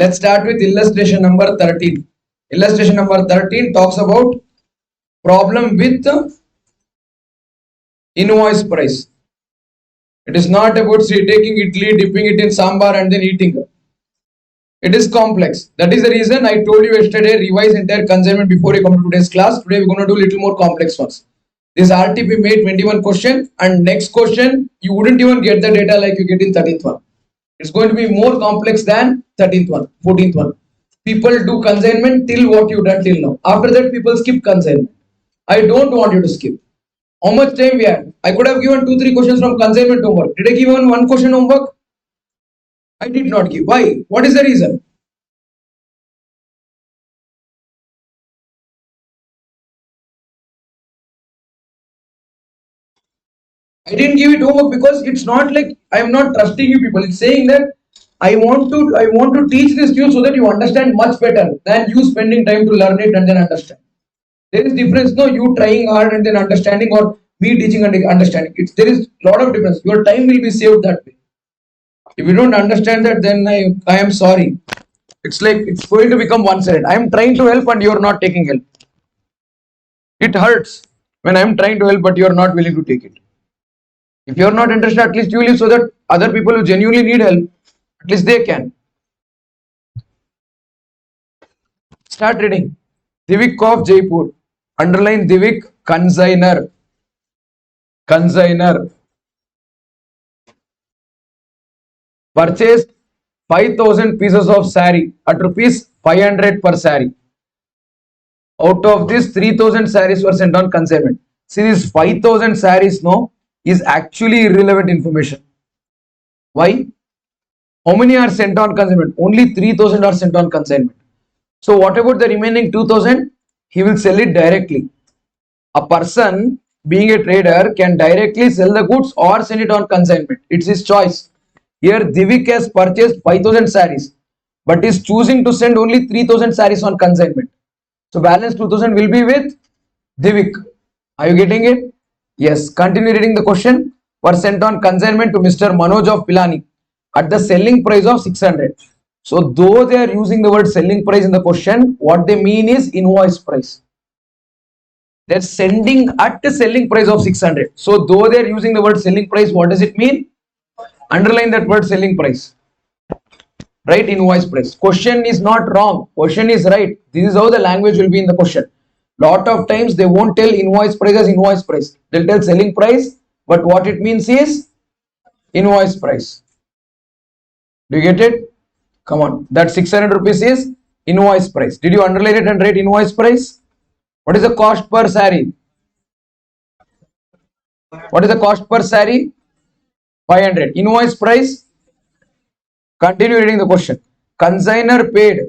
Let's start with illustration number 13. Illustration number 13 talks about problem with invoice price. It is not about taking idli, dipping it in sambar and then eating. It is complex. That is the reason I told you yesterday, revise entire consignment before you come to today's class. Today we're going to do little more complex ones. This RTP made 21 question, and next question you wouldn't even get the data like you get in 13th one. It's going to be more complex than 13th one, 14th one. People do consignment till what you done till now. After that, people skip consignment. I don't want you to skip. How much time we had? I could have given 2-3 questions from consignment homework. Did I give one question homework? I did not give. Why? What is the reason? I didn't give it homework because it's not like I am not trusting you people. It's saying that I want to teach this to you so that you understand much better than you spending time to learn it and then understand. There is difference, no, you trying hard and then understanding, or me teaching and understanding. There is a lot of difference. Your time will be saved that way. If you don't understand that, then I am sorry. It's like it's going to become one-sided. I am trying to help and you are not taking help. It hurts when I am trying to help but you are not willing to take it. If you are not interested, at least you leave so that other people who genuinely need help, at least they can. Start reading. Divik of Jaipur. Underline Divik, consigner. Consigner. Purchased 5,000 pieces of saree at rupees 500 per saree. Out of this, 3,000 sarees were sent on consignment. See, this 5,000 sarees is actually irrelevant information. Why? How many are sent on consignment? Only 3,000 are sent on consignment. So what about the remaining 2,000? He will sell it directly. A person being a trader can directly sell the goods or send it on consignment. It's his choice. Here Divik has purchased 5,000 sarees but is choosing to send only 3,000 sarees on consignment. So balance 2,000 will be with Divik. Are you getting it? Yes. Continue reading the question. Were sent on consignment to Mr. Manoj of Pilani at the selling price of 600. So though they are using the word selling price in the question, what they mean is invoice price. They are sending at the selling price of 600. So though they are using the word selling price, what does it mean? Underline that word selling price. Right? Invoice price. Question is not wrong. Question is right. This is how the language will be in the question. Lot of times they won't tell invoice price as invoice price. They'll tell selling price, but what it means is invoice price. Do you get it? Come on. That 600 rupees is invoice price. Did you underline it and write invoice price? What is the cost per saree? What is the cost per saree? 500. Invoice price. Continue reading the question. Consigner paid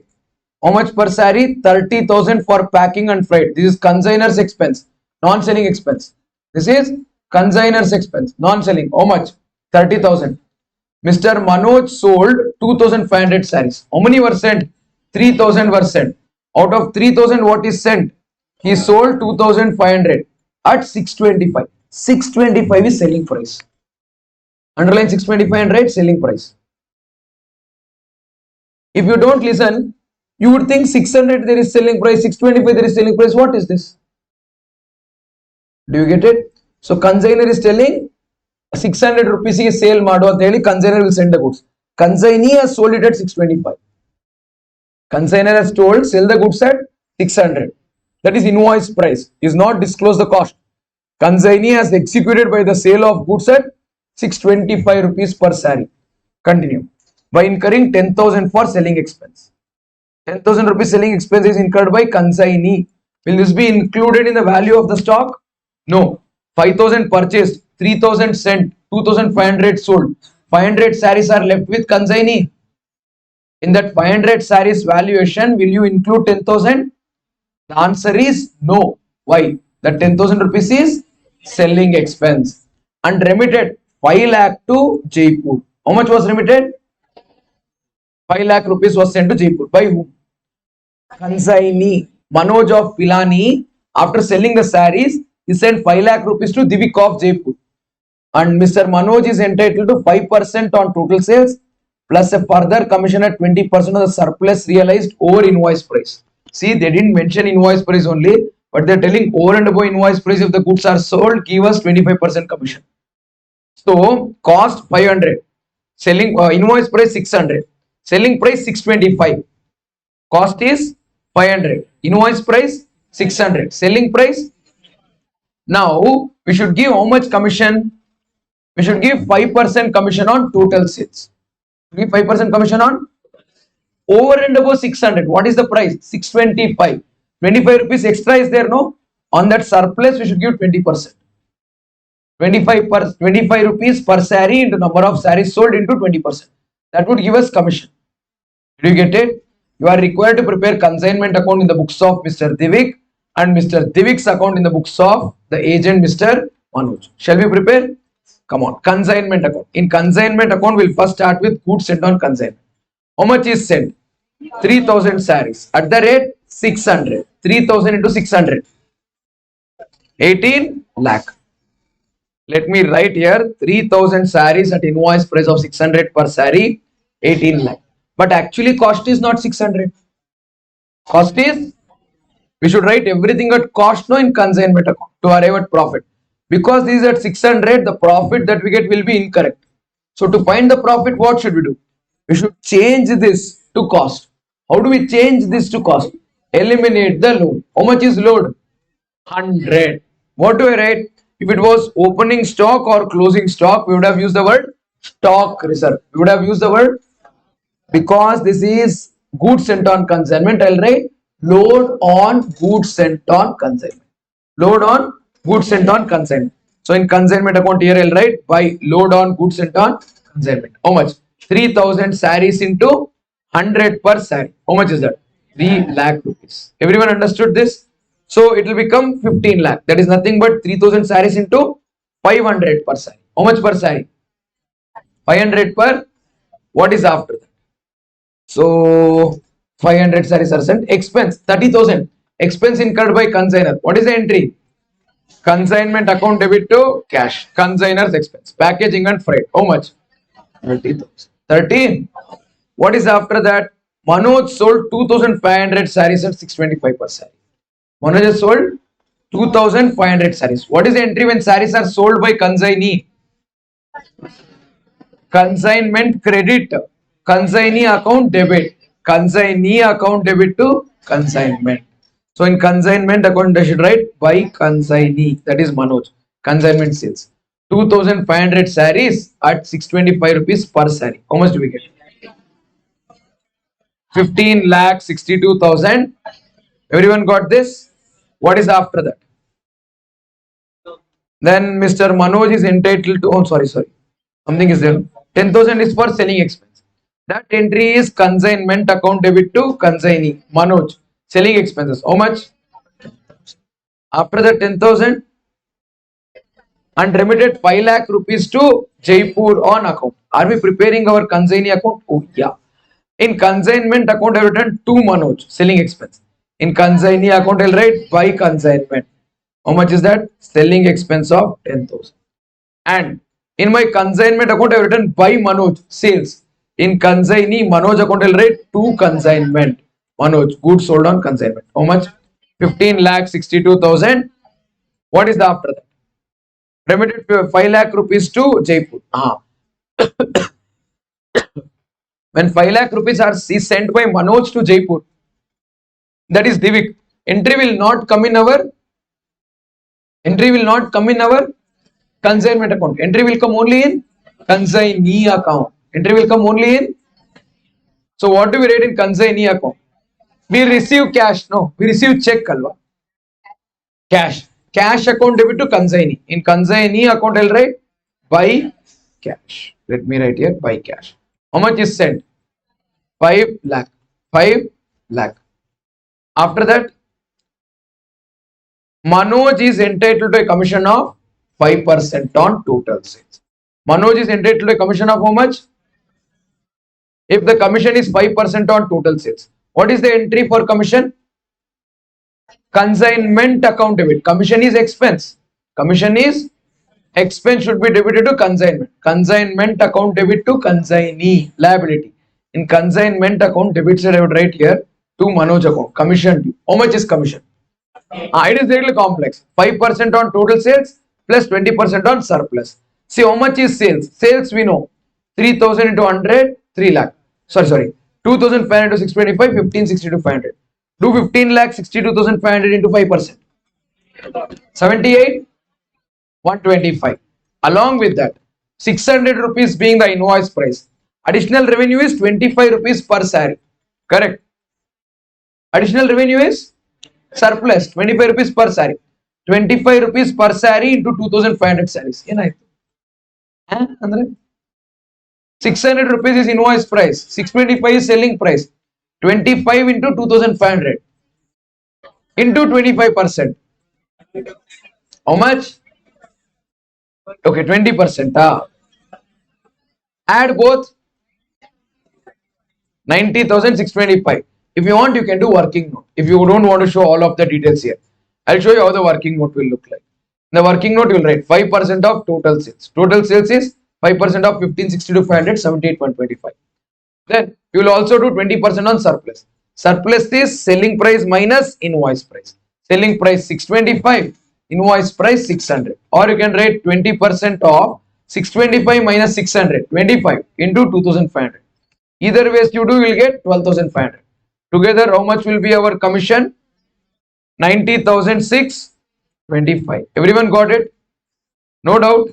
how much per saree? 30,000 for packing and freight. This is consigner's expense, non-selling expense. This is consigner's expense, non-selling. How much? 30,000. Mr. Manoj sold 2,500 sarees. How many were sent? 3,000 were sent. Out of 3,000, what is sent? He sold 2,500 at 625. 625 is selling price. Underline 625 and write selling price. If you don't listen, you would think 600 there is selling price, 625 there is selling price. What is this? Do you get it? So consigner is telling 600 rupees is sale mado anteli consigner will send the goods. Consignee has sold it at 625. Consigner has told sell the goods at 600. That is invoice price. Is not disclose the cost. Consignee has executed by the sale of goods at 625 rupees per saree. Continue. By incurring 10,000 for selling expense. 10,000 rupees selling expense is incurred by consignee. Will this be included in the value of the stock? No. 5,000 purchased, 3,000 sent, 2,500 sold. 500 sarees are left with consignee. In that 500 sarees valuation, will you include 10,000? The answer is no. Why? The 10,000 rupees is selling expense. And remitted 5 lakh to Jaipur. How much was remitted? 5 lakh rupees was sent to Jaipur. By whom? Consignee. Manoj of Pilani, after selling the sarees, he sent 5 lakh rupees to Divik of Jaipur. And Mr. Manoj is entitled to 5% on total sales, plus a further commission at 20% of the surplus realized over invoice price. See, they didn't mention invoice price only, but they're telling over and above invoice price if the goods are sold, give us 25% commission. So cost 500, selling invoice price 600, selling price 625. Cost is 500, invoice price 600, selling price. Now we should give how much commission? We should give 5% commission on total sales. Give 5% commission on over and above 600. What is the price? 625. 25 rupees extra is there, no? On that surplus, we should give 20%. 25 rupees per saree into number of sarees sold into 20%. That would give us commission. Did you get it? You are required to prepare consignment account in the books of Mr. Divik and Mr. Divik's account in the books of the agent Mr. Manoj. Shall we prepare? Come on. Consignment account. In consignment account, we'll first start with goods sent on consignment. How much is sent? 3000 sarees. At the rate 600. 3000 into 600. 18 lakh. Let me write here 3000 sarees at invoice price of 600 per saree. 18 lakh. But actually cost is not 600. Cost is, we should write everything at cost no in consignment account to arrive at profit. Because this is at 600, the profit that we get will be incorrect. So to find the profit, what should we do? We should change this to cost. How do we change this to cost? Eliminate the load. How much is load? 100. What do I write? If it was opening stock or closing stock, we would have used the word stock reserve. We would have used the word, because this is goods sent on consignment, I'll write load on goods sent on consignment. Load on goods sent on consignment. So in consignment account here, I'll write by load on goods sent on consignment. How much? 3000 sarees into 100 per saree. How much is that? 3 lakh rupees. Everyone understood this? So it will become 15 lakh. That is nothing but 3000 sarees into 500 per saree. How much per saree? 500 per. What is after that? So 500 sarees are sent. Expense 30,000. Expense incurred by consignor. What is the entry? Consignment account debit to cash. Consignor's expense. Packaging and freight. How much? 30,000. 13. What is after that? Manoj sold 2,500 sarees at 625 per saree. Manoj has sold 2,500 sarees. What is the entry when sarees are sold by consignee? Consignment credit. Consignee account debit. Consignee account debit to consignment. So in consignment account, I should write by consignee. That is Manoj. Consignment sales. 2,500 sarees at 625 rupees per saree. How much do we get? 15 lakh 62,000. Everyone got this? What is after that? Then Mr. Manoj is entitled to, oh, sorry. Something is there. 10,000 is for selling expense. That entry is consignment account debit to consignee. Manoj. Selling expenses. How much? After the 10,000 and remitted 5 lakh rupees to Jaipur on account. Are we preparing our consignee account? Oh, yeah. In consignment account, I have written to Manoj. Selling expense. In consignee account, I'll write by consignment. How much is that? Selling expense of 10,000. And in my consignment account, I have written by Manoj. Sales. In consignee Manoj account, I'll write to consignment. Manoj. Goods sold on consignment. How much? 15 lakh 62,000. What is the after that? Remitted 5 lakh rupees to Jaipur. When 5 lakh rupees are sent by Manoj to Jaipur, that is Divik. Entry will not come in our consignment account. Entry will come only in consignee account. Entry will come only in. So what do we write in consignee account? We receive cash. No, we receive check. Kalwa. Cash. Cash account debit to consignee. In consignee account, I'll write by cash. Let me write here by cash. How much is sent? 5 lakh. 5 lakh. After that, Manoj is entitled to a commission of 5% on total sales. Manoj is entitled to a commission of how much? If the commission is 5% on total sales. What is the entry for commission? Consignment account debit. Commission is expense. Commission is Expense should be debited to consignment. Consignment account debit to consignee liability. In consignment account debit side I would write here to Manoj account. Commission due. How much is commission? It is really complex. 5% on total sales plus 20% on surplus. See how much is sales? Sales we know. 3000 into 100, 3 lakh. Sorry. 2500 to 625, 1560 to 500. Do 15 lakh 62,500 into 5%. 78, 125. Along with that, 600 rupees being the invoice price. Additional revenue is 25 rupees per saree. Correct. Additional revenue is surplus 25 rupees per saree. 25 rupees per saree into 2500 sarees. 600 rupees is invoice price. 625 is selling price. 25 into 2500 into 25%. How much? Okay, 20%. Add both 90,625. If you want, you can do working note. If you don't want to show all of the details here, I'll show you how the working note will look like. In the working note, you will write 5% of total sales. Total sales is 5% of 1560 to 500, 78.25. Then you will also do 20% on surplus. Surplus is selling price minus invoice price. Selling price 625, invoice price 600. Or you can write 20% of 625 minus 600, 25 into 2500. Either ways you do, you will get 12,500. Together, how much will be our commission? 90,625. Everyone got it? No doubt?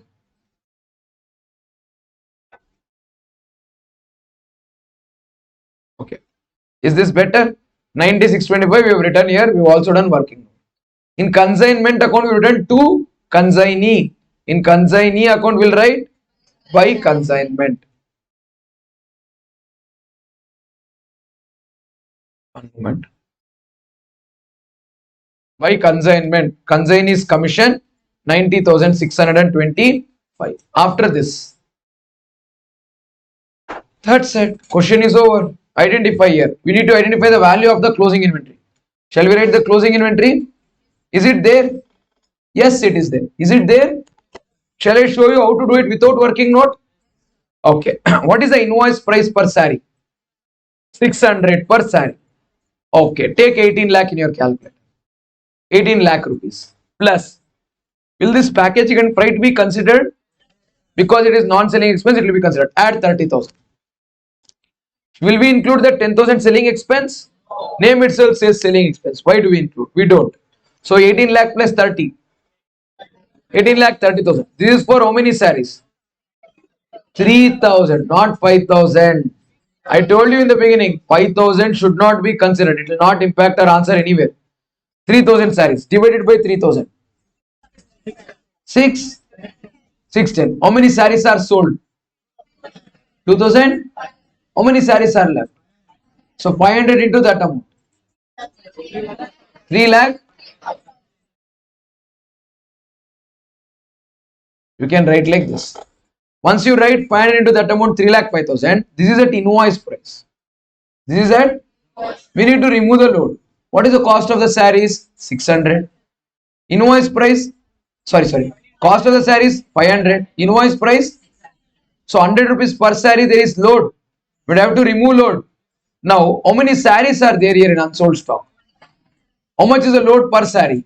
Okay. Is this better? 9625 we have written here. We have also done working. In consignment account we have written to consignee. In consignee account we will write by consignment. One moment. By consignment. Consignee is commission 90,625. After this, that's it. Question is over. Identify here. We need to identify the value of the closing inventory. Shall we write the closing inventory? Is it there? Yes, it is there. Is it there? Shall I show you how to do it without working note? Okay. What is the invoice price per saree? 600 per saree. Okay. Take 18 lakh in your calculator. 18 lakh rupees. Plus, will this packaging and freight be considered? Because it is non-selling expense, it will be considered. Add 30,000. Will we include the 10,000 selling expense? Name itself says selling expense. Why do we include? We don't. So 18 lakh plus 30. 18 lakh 30,000. This is for how many sarees? 3,000, not 5,000. I told you in the beginning, 5,000 should not be considered. It will not impact our answer anywhere. 3,000 sarees divided by 3,000. 610. How many sarees are sold? 2,000. How many sarees are left? So 500 into that amount. 3 lakh. You can write like this. Once you write 500 into that amount, 3 lakh 5,000. This is at invoice price. This is at. We need to remove the load. What is the cost of the sarees? 600. Invoice price. Sorry. Cost of the sarees 500. Invoice price. So 100 rupees per saree there is load. We have to remove load. Now, how many sarees are there here in unsold stock? How much is the load per saree?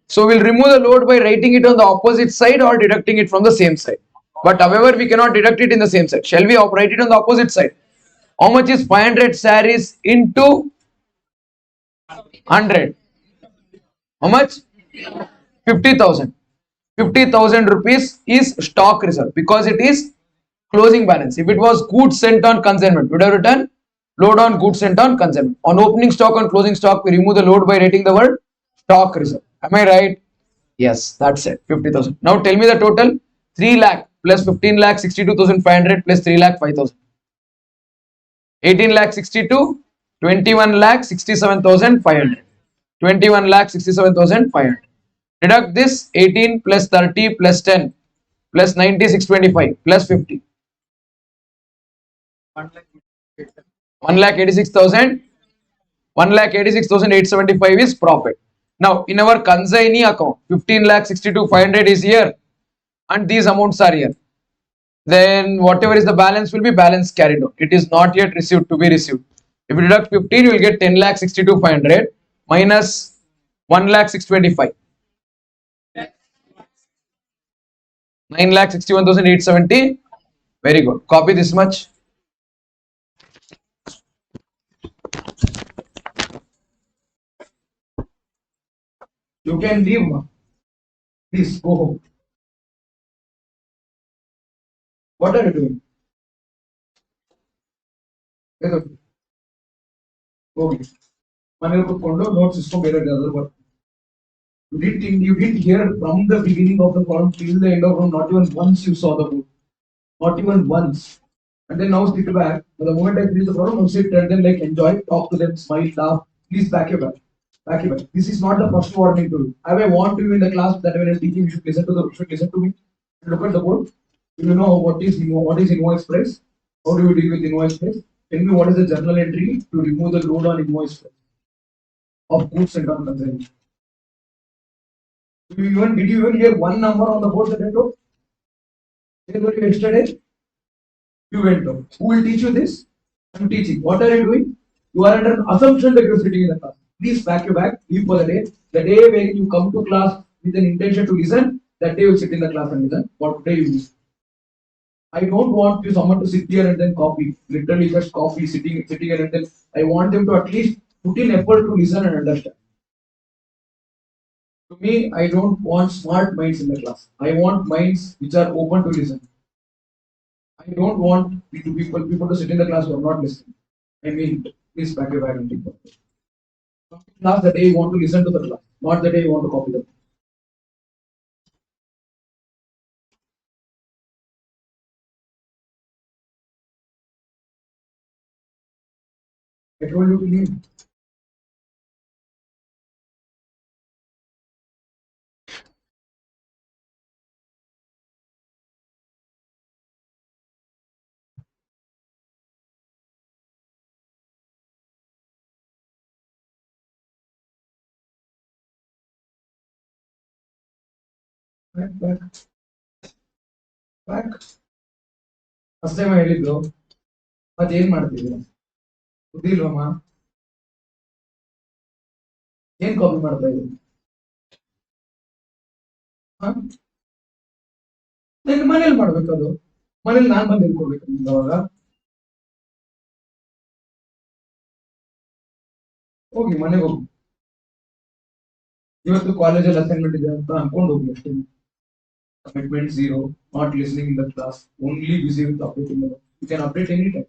So we'll remove the load by writing it on the opposite side or deducting it from the same side. But however, we cannot deduct it in the same side. Shall we write it on the opposite side? How much is 500 sarees into 100? How much? 50,000. 50,000 rupees is stock reserve because it is closing balance. If it was goods sent on consignment, we would have written load on goods sent on consignment. On opening stock, on closing stock, we remove the load by writing the word stock reserve. Am I right? Yes, that's it. 50,000. Now tell me the total. 3 lakh plus 15 lakh 62,500 plus 3 lakh 5,000. 18 lakh 62, 21 lakh 67,500. 21 lakh 67,500. Deduct this 18 plus 30 plus 10 plus 9625 plus 50. 1,86,000. 1,86,875 is profit. Now in our consignee account, 15,62,500 is here. and these amounts are here. Then whatever is the balance will be balance carried on. It is not yet received to be received. If you deduct 15, you will get 10 lakh 62,500 minus 1 lakh 625. 9 lakh 61,870. Very good. Copy this much. You can leave. Please go home. What are you doing? ಹೋಗಿ ಮನೇಲಿ ಕೂತ್ಕೊಂಡು notes ಇಸ್ಕೊಂಡು ಬೇರೆ ಯಾವ್ದಾದ್ರು ಬರ್ತೀನಿ. You didn't hear from the beginning of the column till the end of the, not even once you saw the book. Not even once. And then now sit back. But the moment I finish the problem, now sit and then like enjoy, talk to them, smile, laugh. Please back your back. Back your back. This is not the first warning to you. I want you in the class that when I'm teaching, you should listen to me. Look at the board. You know what is invoice price? How do you deal with invoice price? Tell me what is the journal entry to remove the load on invoice price of goods and non-consignment. Did you even hear one number on the board that I told? Yesterday, you went home. Who will teach you this? I'm teaching. What are you doing? You are under an assumption that you're sitting in the class. Please pack your bag, leave for the day. The day when you come to class with an intention to listen, that day you sit in the class and listen. What day you listen? I don't want you someone to sit here and then copy. Literally just copy, sitting here and then I want them to at least put in effort to listen and understand. To me, I don't want smart minds in the class. I want minds which are open to listen. I don't want people to sit in the class who are not listening. I mean, please pack your bag and take it. Class the day you want to listen to the class, not the day you want to copy them. I told you to leave. Back. Back. First time I ಹೇಳಿದ್ರು ಮತ್ತೆ ಏನ್ ಮಾಡ್ತಿದ್ದೀರಾ ಬುದ್ಧಿ ಇಲ್ವಮ್ಮ ಏನ್ copy ಮಾಡ್ತಾ ಇದ್ದೀನಿ ನನ್ನ ಮನೇಲಿ ಮಾಡ್ಬೇಕದು ಮನೇಲಿ ನಾನ್ ಬಂದು ಹೇಳ್ಕೊಡ್ಬೇಕು ನಿಮ್ಗೆ ಅವಾಗ ಹೋಗಿ ಮನೆಗೆ ಹೋಗಿ ಇವತ್ತು ಕಾಲೇಜಲ್ಲಿ ಅಸೈನ್ಮೆಂಟ್ ಇದೆ ಅಂತ ಅನ್ಕೊಂಡು ಹೋಗಿ ಅಷ್ಟೇ commitment zero, not listening in the class, only busy with updating the notes. You can update anytime.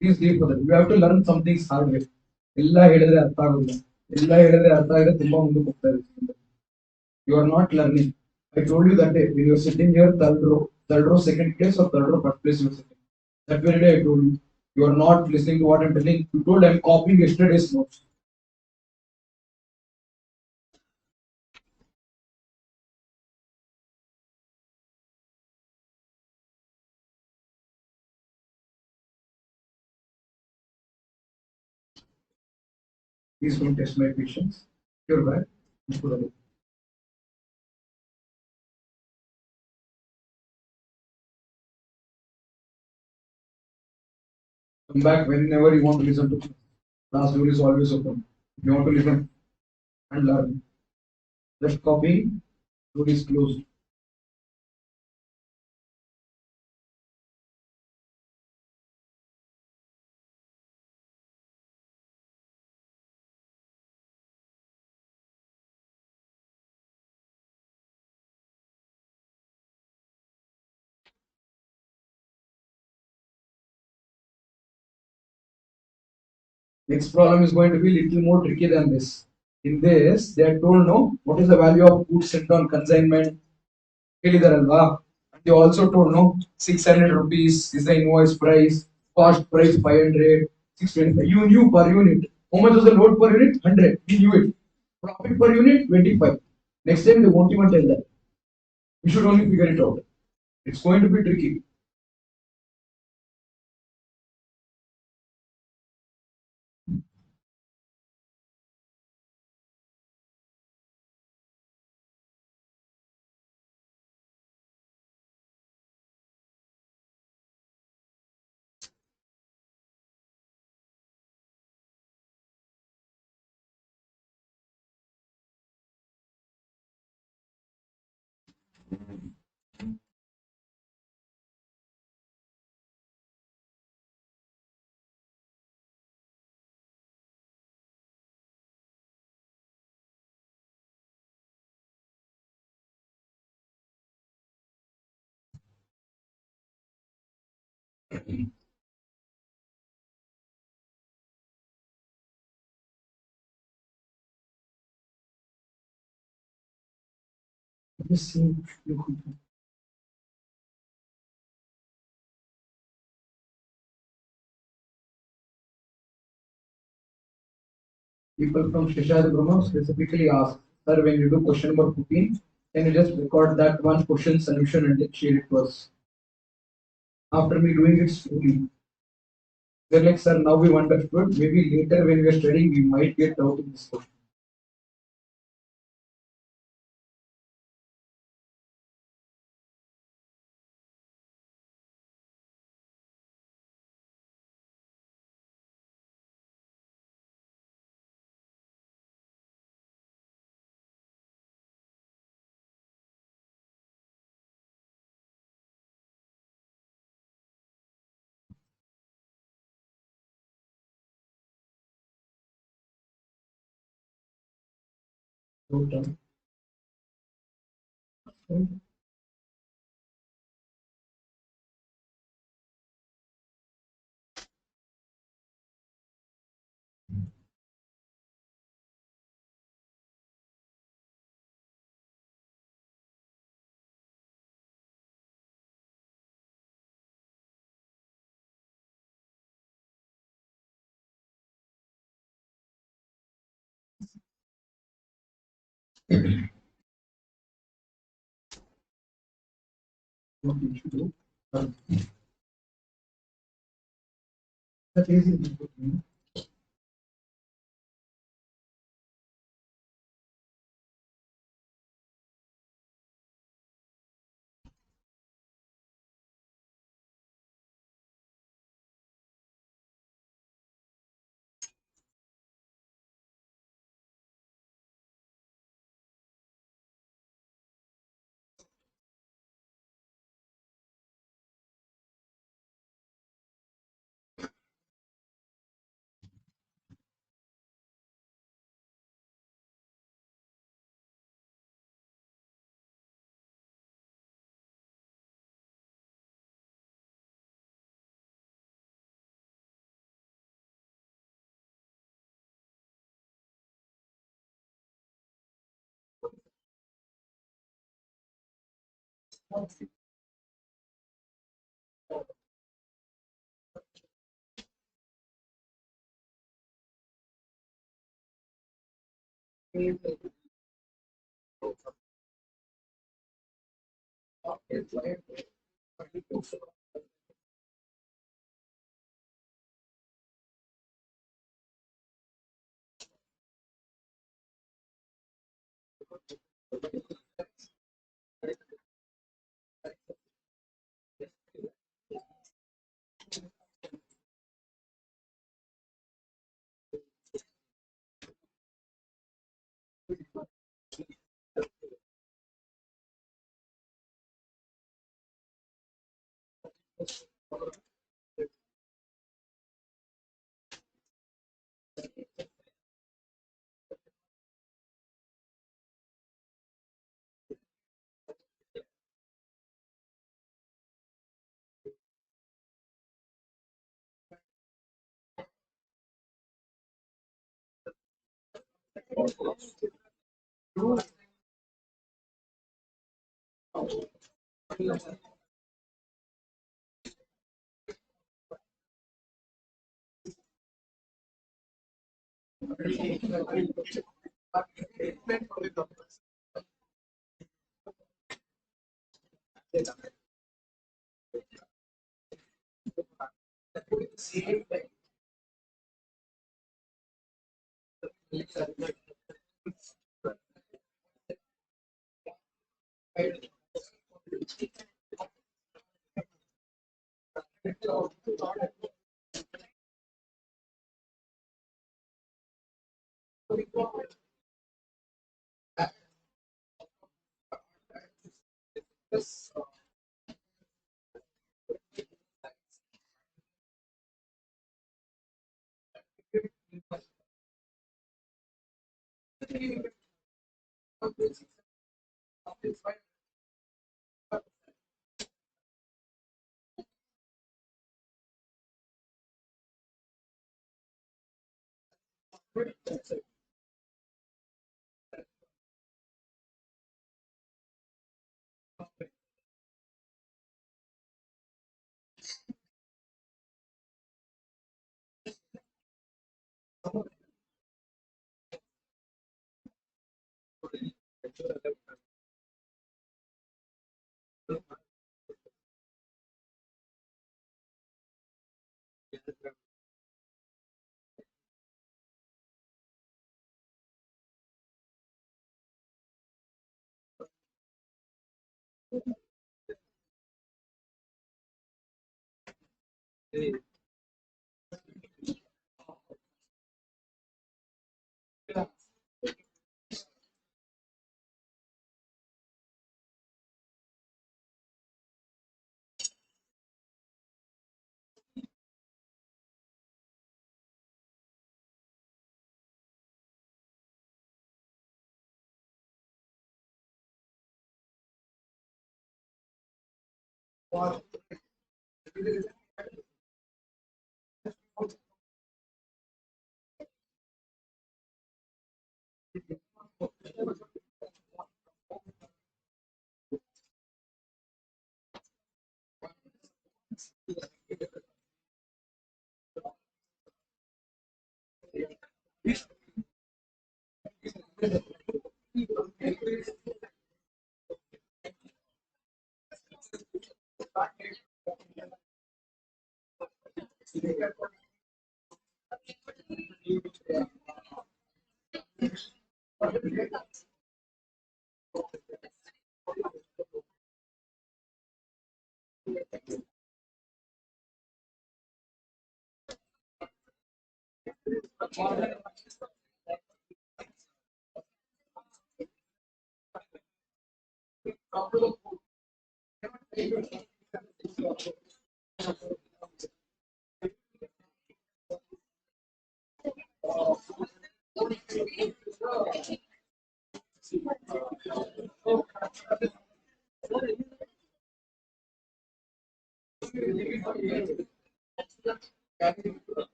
Please leave for that. You have to learn some things hard way. ಎಲ್ಲ ಹೇಳಿದ್ರೆ ಅರ್ಥ ಆಗೋದಿಲ್ಲ ಎಲ್ಲ ಹೇಳಿದ್ರೆ ಅರ್ಥ ಆಗಿದ್ರೆ ತುಂಬಾ ಮುಂದಕ್ಕೆ ಹೋಗ್ತಾ ಇರುತ್ತೆ you are not learning. I told you that day when you are sitting here third row second place or third row first place you are sitting. That very day I told you you are not listening to what I'm telling. You told I'm copying yesterday's notes. Please don't test my patience. You're back. Come back whenever you want to listen to me. Class door is always open. If you want to listen and learn, just copy. Door is closed. Next problem is going to be little more tricky than this. In this, they are told no, what is the value of goods sent on consignment? They also told no, 600 rupees is the invoice price, cost price 500, 625. You knew per unit. How much was the load per unit? 100. You knew it. Profit per unit 25. Next time they won't even tell that. You should only figure it out. It's going to be tricky. People from Shishad Brahma specifically ask, sir, when you do question number 15, can you just record that one question solution and then share it to us? After me doing it slowly, they're like, sir, now we've understood. Maybe later when we are studying, we might get out in this question. So, what you should do. That is it.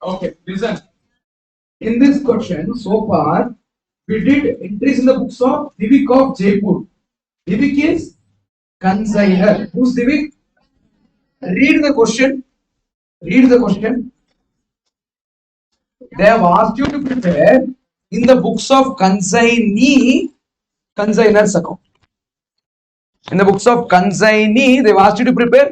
Okay, listen. In this question, so far, we did entries in the books of Divik of Jaipur. Divik is consigner. Who's Divik? Read the question. Read the question. They have asked you to prepare in the books of consignee, consigner's account. In the books of consignee, they've asked you to prepare.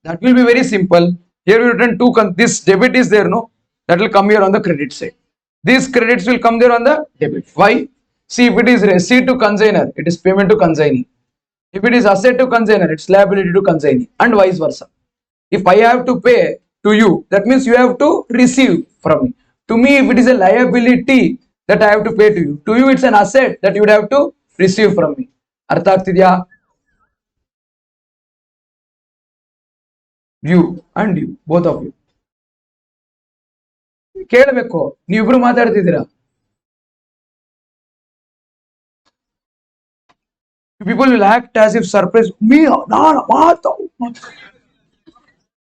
That will be very simple. Here we written two. This debit is there, no? That will come here on the credit side. These credits will come there on the debit. Why? See, if it is receipt to consigner, it is payment to consignee. If it is asset to consigner, it's liability to consignee, and vice versa. If I have to pay to you, that means you have to receive from me. To me, if it is a liability that I have to pay to you it's an asset that you would have to receive from me. Artha ಆಗ್ತಿದ್ಯಾ? You and you, both of you. ಕೇಳಬೇಕು, ನೀವಿಬ್ರು ಮಾತಾಡ್ತಿದ್ದೀರಾ. People will act as if surprised. Me,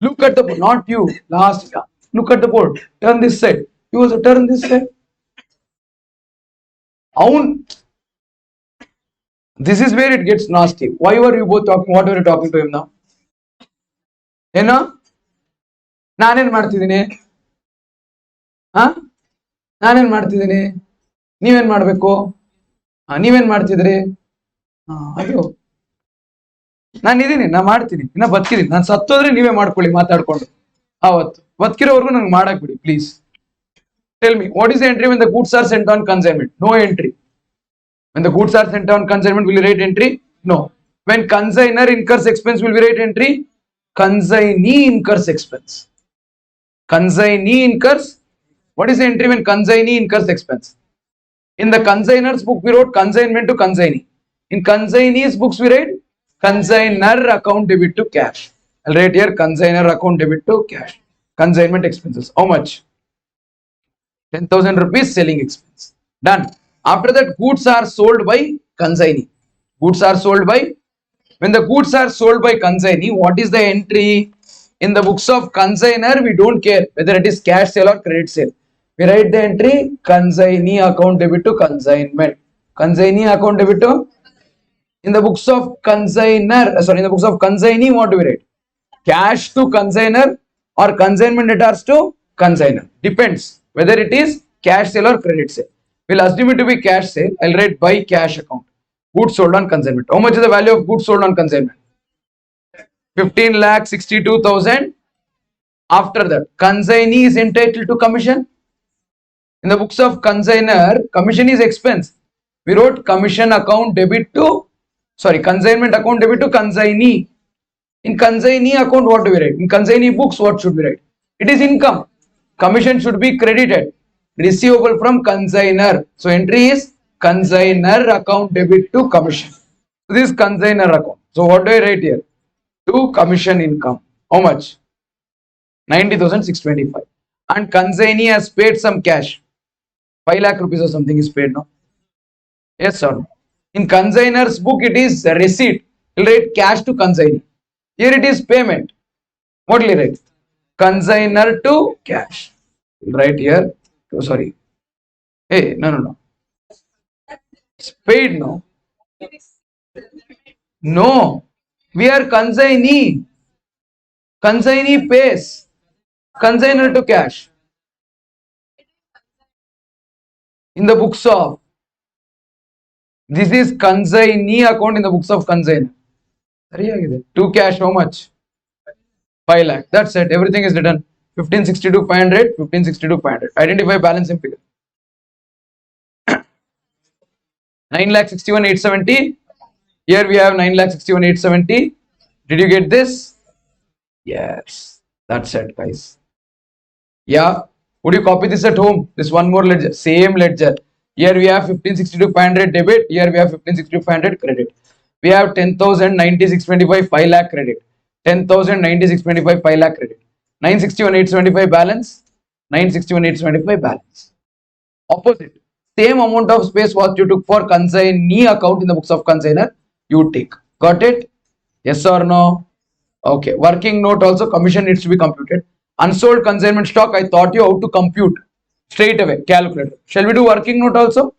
look at the board, not you. Last, look at the board. Turn this side. You also turn this side. This is where it gets nasty. Why were you both talking? What were you talking to him now? ಏನು ನಾನೇನ್ ಮಾಡ್ತಿದ್ದೀನಿ? ನಾನೇನ್ ಮಾಡ್ತಿದ್ದೀನಿ? ನೀವೇನ್ ಮಾಡ್ಬೇಕು? ನೀವೇನ್ ಮಾಡ್ತಿದ್ರಿ? ಅಯ್ಯೋ, ನಾನು ಇದೀನಿ, ನಾ ಮಾಡ್ತೀನಿ, ಇನ್ನ ಬದುಕಿದೀನಿ. ನಾನು ಸತ್ತೋದ್ರೆ ನೀವೇ ಮಾಡ್ಕೊಳ್ಳಿ ಮಾತಾಡ್ಕೊಂಡು. ಅವತ್ತು ಬದುಕಿರೋವರೆಗೂ ನಂಗೆ ಮಾಡಕ್ ಬಿಡಿ please. Tell me, what is the entry when the goods are sent on consignment? No entry. When the goods are sent on consignment, will you write entry? No. When consigner incurs expense, will we write entry? Consignee incurs expense. Consignee incurs. What is the entry when consignee incurs expense? In the consigner's book, we wrote consignment to consignee. In consignee's books, we write consigner account debit to cash. I'll write here consigner account debit to cash. Consignment expenses. How much? 10,000 rupees selling expense. Done. After that, goods are sold by consignee. Goods are sold by. When the goods are sold by consignee, what is the entry? In the books of consigner, we don't care whether it is cash sale or credit sale. We write the entry consignee account debit to consignment. Consignee account debit to. In the books of consigner, in the books of consignee, what do we write? Cash to consigner or consignment debtors to consigner. Depends whether it is cash sale or credit sale. We'll assume it to be cash sale. I'll write by cash account. Goods sold on consignment. How much is the value of goods sold on consignment? 15,62,000. After that, consignee is entitled to commission. In the books of consigner, commission is expense. We wrote commission account debit to, consignment account debit to consignee. In consignee account, what do we write? In consignee books, what should we write? It is income. Commission should be credited. Receivable from consigner. So entry is consigner account debit to commission. So this is consigner account. So what do I write here? To commission income. How much? 90,625. And consignee has paid some cash. 5 lakh rupees or something is paid, no? Yes or no? In consigner's book, it is a receipt. He'll write cash to consignee. Here it is payment. What will he write? Consigner to cash. Right here. Oh, sorry. Hey, no. It's paid, no? No. We are consignee. Consignee pays. Consigner to cash. In the books of. This is consignee account in the books of consigner. To cash, how much? 5 lakh. That's it. Everything is written. 1562 500, 1562 500. Identify balancing figure. 9,61,870. Here we have 9,61,870. Did you get this? Yes. That's it, guys. Yeah. Would you copy this at home? This one more ledger. Same ledger. Here we have 1562,500 debit. Here we have 1562,500 credit. We have 10,096.25 5 lakh credit. 10,096.25 5 lakh credit. 961,875 balance. 961,875 balance. Opposite. Same amount of space what you took for consignee account in the books of consignor, you take. Got it? Yes or no? Okay. Working note also, commission needs to be computed. Unsold consignment stock, I taught you how to compute straight away. Calculator. Shall we do working note also?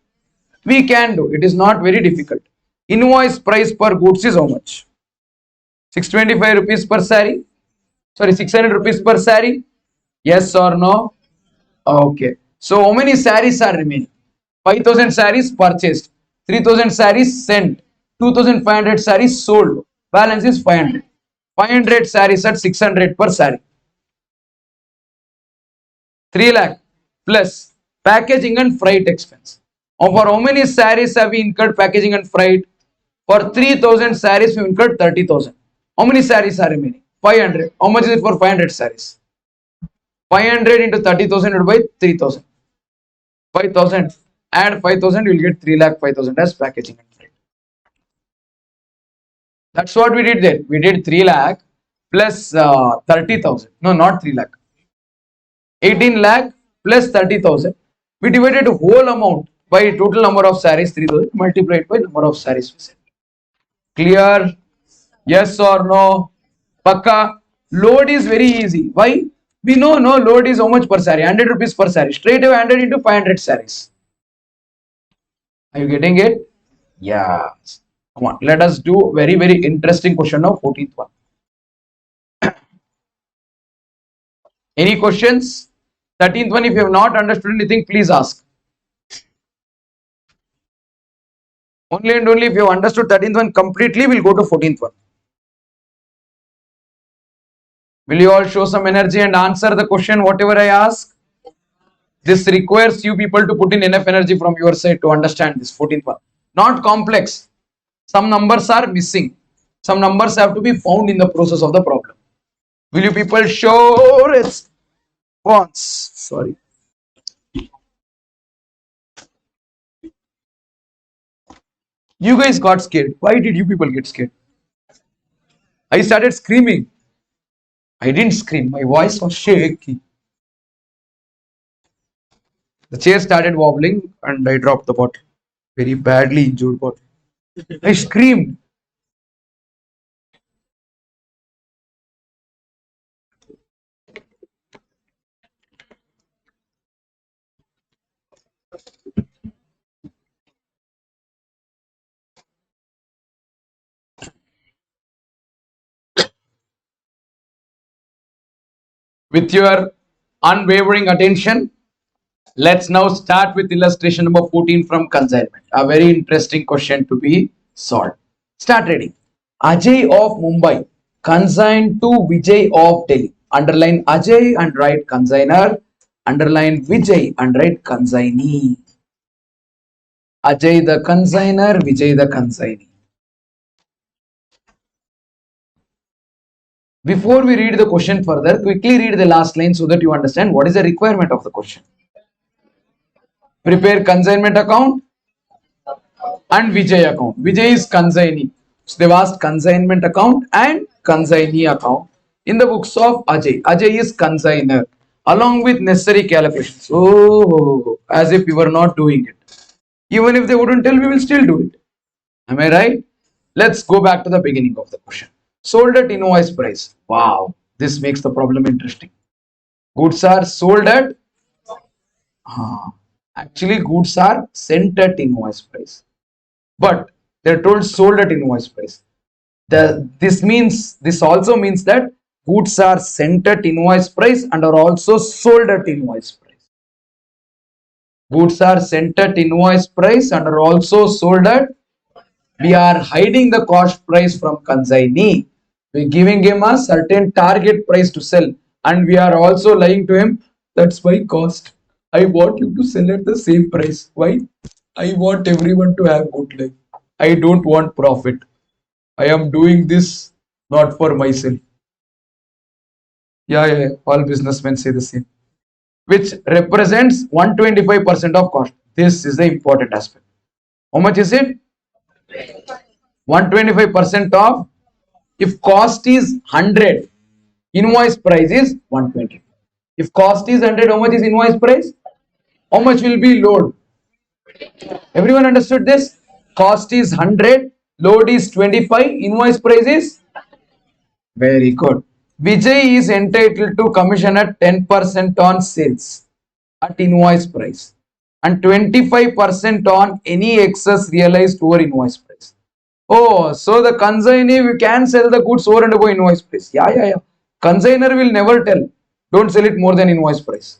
We can do. It is not very difficult. Invoice price per goods is how much? 625 rupees per saree. Sorry, 600 rupees per saree. Yes or no? Okay. So how many sarees are remaining? 5,000 sarees purchased. 3,000 sarees sent. 2,500 sarees sold. Balance is 500. 500 sarees at 600 per saree. 3 lakh plus packaging and freight expense. For how many sarees have we incurred packaging and freight? For 3,000 sarees we incurred 30,000. How many sarees are remaining? 500. How much is it for 500 sarees? 500 into 30,000 divided by 3,000. 5,000. Add 5,000, you will get 3 lakh 5,000 as packaging and freight. That's what we did there. We did 3 lakh plus 30,000. No, not 3 lakh. 18 lakh plus 30,000. We divided the whole amount by total number of sarees 3,000 multiplied by number of sarees we sent. Clear? Yes or no? Pakka. Load is very easy. Why? We know no load is how much per saree? 100 rupees per saree. Straight away 100 into 500 sarees. Are you getting it? Yeah. Come on. Let us do very, very interesting question now. 14th one. Any questions? 13th one, if you have not understood anything, please ask. Only and only if you have understood 13th one completely, we'll go to 14th one. Will you all show some energy and answer the question whatever I ask? This requires you people to put in enough energy from your side to understand this 14th one. Not complex. Some numbers are missing. Some numbers have to be found in the process of the problem. Will you people show response? Sorry. You guys got scared. Why did you people get scared? I started screaming. I didn't scream. My voice was shaky. The chair started wobbling and I dropped the bottle. Very badly injured bottle. I screamed. With your unwavering attention, let's now start with illustration number 14 from consignment. A very interesting question to be solved. Start reading. Ajay of Mumbai consigned to Vijay of Delhi. Underline Ajay and write consignor. Underline Vijay and write consignee. Ajay the consignor, Vijay the consignee. Before we read the question further, quickly read the last line so that you understand what is the requirement of the question. Prepare consignment account and Vijay account. Vijay is consignee. So they've asked consignment account and consignee account in the books of Ajay. Ajay is consignor along with necessary calculations. Oh, as if we were not doing it. Even if they wouldn't tell, we will still do it. Am I right? Let's go back to the beginning of the question. Sold at invoice price. Wow, this makes the problem interesting. Goods are sold at actually goods are sent at invoice price, but they're told sold at invoice price. This also means that goods are sent at invoice price and are also sold at invoice price. Goods are sent at invoice price and are also sold at. We are hiding the cost price from consignee. We're giving him a certain target price to sell, and we are also lying to him. That's my cost. I want you to sell at the same price. Why? I want everyone to have good life. I don't want profit. I am doing this not for myself. Yeah. All businessmen say the same. Which represents 125% of cost. This is the important aspect. How much is it? 125% of, if cost is 100, invoice price is 120. If cost is 100, how much is invoice price? How much will be load? Everyone understood this? Cost is 100, load is 25, invoice price is? Very good. Vijay is entitled to commission at 10% on sales at invoice price and 25% on any excess realized over invoice price. Oh, so the consignee, we can sell the goods over and above invoice price. Yeah. Consigner will never tell, don't sell it more than invoice price.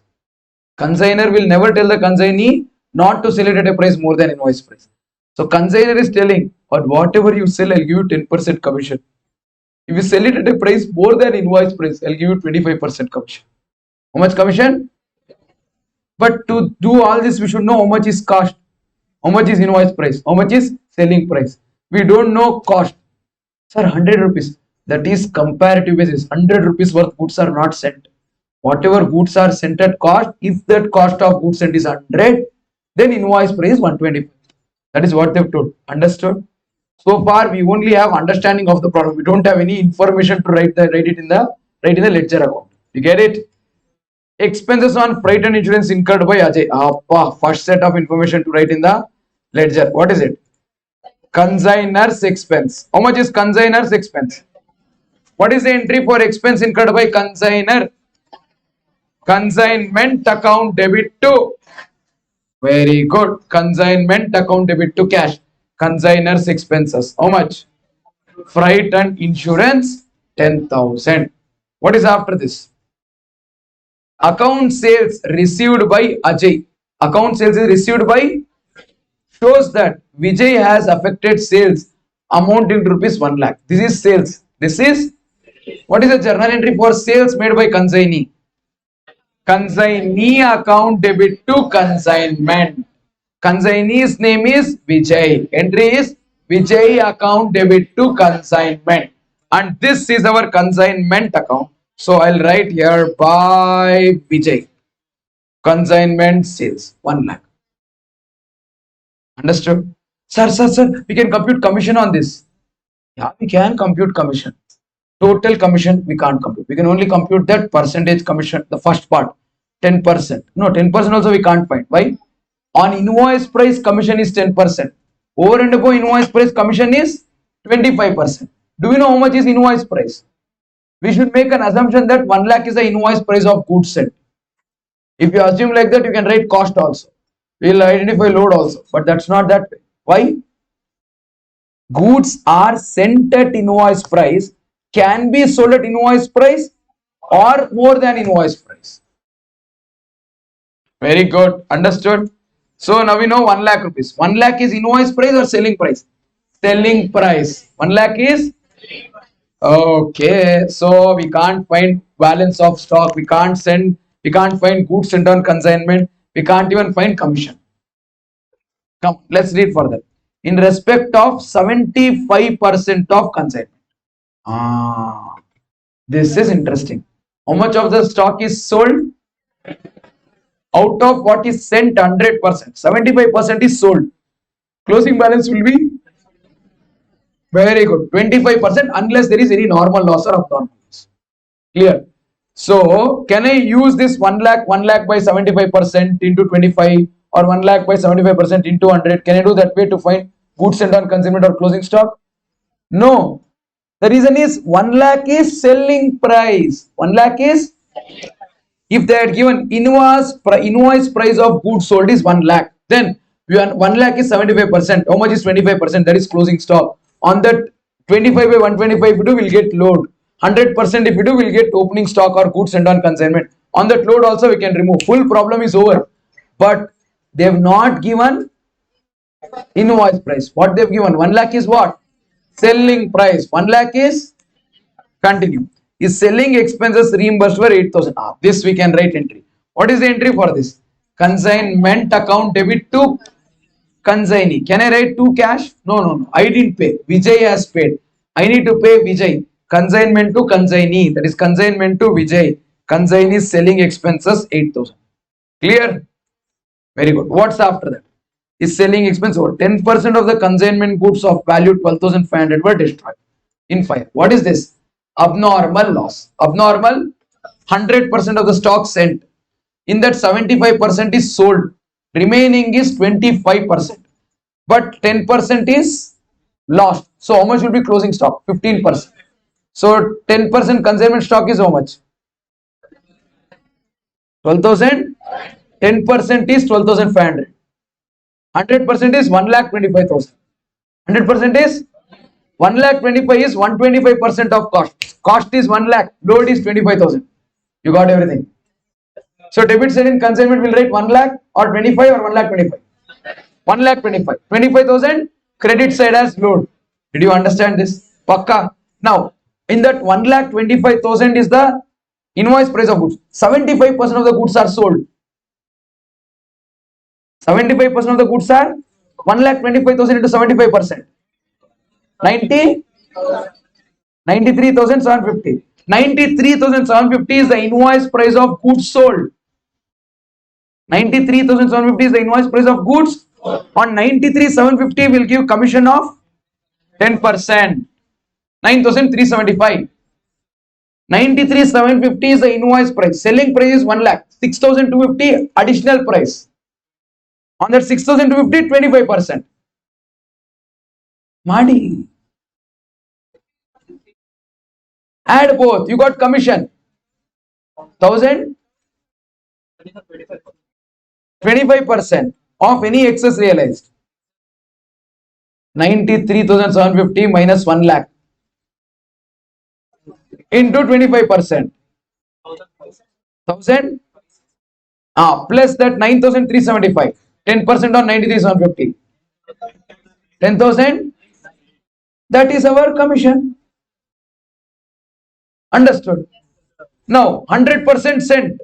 Consigner will never tell the consignee not to sell it at a price more than invoice price. So consigner is telling, or whatever you sell, I'll give you 10% commission. If you sell it at a price more than invoice price, I'll give you 25% commission. How much commission? But to do all this, we should know how much is cost, how much is invoice price, how much is selling price. We don't know cost. Sir, 100 rupees. That is comparative basis. 100 rupees worth goods are not sent. Whatever goods are sent at cost, if that cost of goods sent is 100, then invoice price is 120. That is what they've told. Understood? So far, we only have understanding of the problem. We don't have any information to write it in the ledger account. You get it? Expenses on freight and insurance incurred by Ajay. First set of information to write in the ledger. What is it? Consigner's expense. How much is consigner's expense? What is the entry for expense incurred by consigner? Consignment account debit to. Very good. Consignment account debit to cash. Consigner's expenses. How much? Freight and insurance 10,000. What is after this? Account sales received by Ajay. Account sales is received by, shows that Vijay has affected sales amounting to rupees 1 lakh. This is sales. This is, what is the journal entry for sales made by consignee? Consignee account debit to consignment. Consignee's name is Vijay. Entry is Vijay account debit to consignment. And this is our consignment account. So I'll write here by Vijay. Consignment sales 1 lakh. Understood? Sir, we can compute commission on this. Yeah, we can compute commission. Total commission we can't compute. We can only compute that percentage commission, the first part, 10%. No, 10% also we can't find. Why? On invoice price, commission is 10%. Over and above invoice price, commission is 25%. Do we know how much is invoice price? We should make an assumption that 1 lakh is the invoice price of goods sent. If you assume like that, you can write cost also. We will identify load also, but that's not that way. Why? Goods are sent at invoice price, can be sold at invoice price or more than invoice price. Very good. Understood? So now we know 1 lakh rupees. 1 lakh is invoice price or selling price? Selling price. 1 lakh is? Okay. So we can't find balance of stock. We can't find goods sent on consignment. We can't even find commission. Come, let's read further. In respect of 75% of consignment. This is interesting. How much of the stock is sold? Out of what is sent, 100%, 75% is sold. Closing balance will be? Very good. 25% unless there is any normal loss or abnormal loss. Clear? So, can I use this 1 lakh by 75% into 25 or 1 lakh by 75% into 100? Can I do that way to find goods sent on consignment or closing stock? No. The reason is 1 lakh is selling price. 1 lakh is, if they had given invoice price of goods sold is 1 lakh, then 1 lakh is 75%. How much is 25%? That is closing stock. On that 25 by 125 if you do, we'll get load. 100% if you do, we'll get opening stock or goods sent on consignment. On that load also we can remove. Full problem is over. But they have not given invoice price. What they've given? 1 lakh is what? Selling price. 1 lakh is, continue, is selling expenses reimbursed for 8,000. This we can write entry. What is the entry for this? Consignment account debit to consignee. Can I write 2 cash? No, no, no. I didn't pay. Vijay has paid. I need to pay Vijay. Consignment to consignee. That is consignment to Vijay. Consignee selling expenses 8,000. Clear? Very good. What's after that? Is selling expense over 10% of the consignment goods of value 12,500 were destroyed in fire. What is this? Abnormal loss. Abnormal 100% of the stock sent. In that 75% is sold. Remaining is 25%. But 10% is lost. So how much will be closing stock? 15%. So 10% consignment stock is how much? 12,000. 10% is 12,500. 100% is 1,25,000. 100% is 1,25,000 is 125% of cost. Cost is 1 lakh. Load is 25,000. You got everything. So debit side in consignment will write 1 lakh or 25 or 1,25,000. 1,25,000. 25,000 credit side as load. Did you understand this? Pakka. Now in that 1,25,000 is the invoice price of goods. 75% of the goods are sold. 75% of the goods are 1,25,000 into 75%. 93,750. 93,750 is the invoice price of goods sold. 93,750 is the invoice price of goods. On 93,750 will give commission of 10%. 9,375. 93,750 is the invoice price. Selling price is 1 lakh. 6,250 additional price. On that 6,250, 25%. Madi. Add both. You got commission. 1,000. 25% of any excess realized. 93,750 minus 1 lakh into 25%. 1,000 plus that 9,375. 10% on 93,750. 10,000. That is our commission. Understood? Now 100% sent.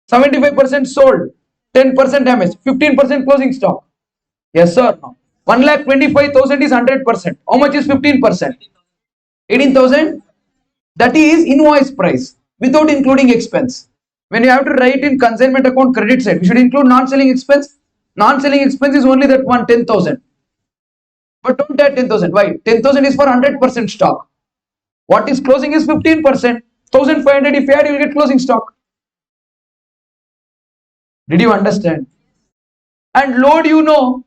75% sold. 10% damage. 15% closing stock. Yes sir. No. 1,25,000 is 100%. How much is 15%? 18,000. That is invoice price without including expense. When you have to write in consignment account credit side, we should include non-selling expense. Non-selling expense is only that one 10,000. But don't add 10,000. Why? 10,000 is for 100% stock. What is closing is 15%. 1,500 if you add, you will get closing stock. Did you understand? And load, you know,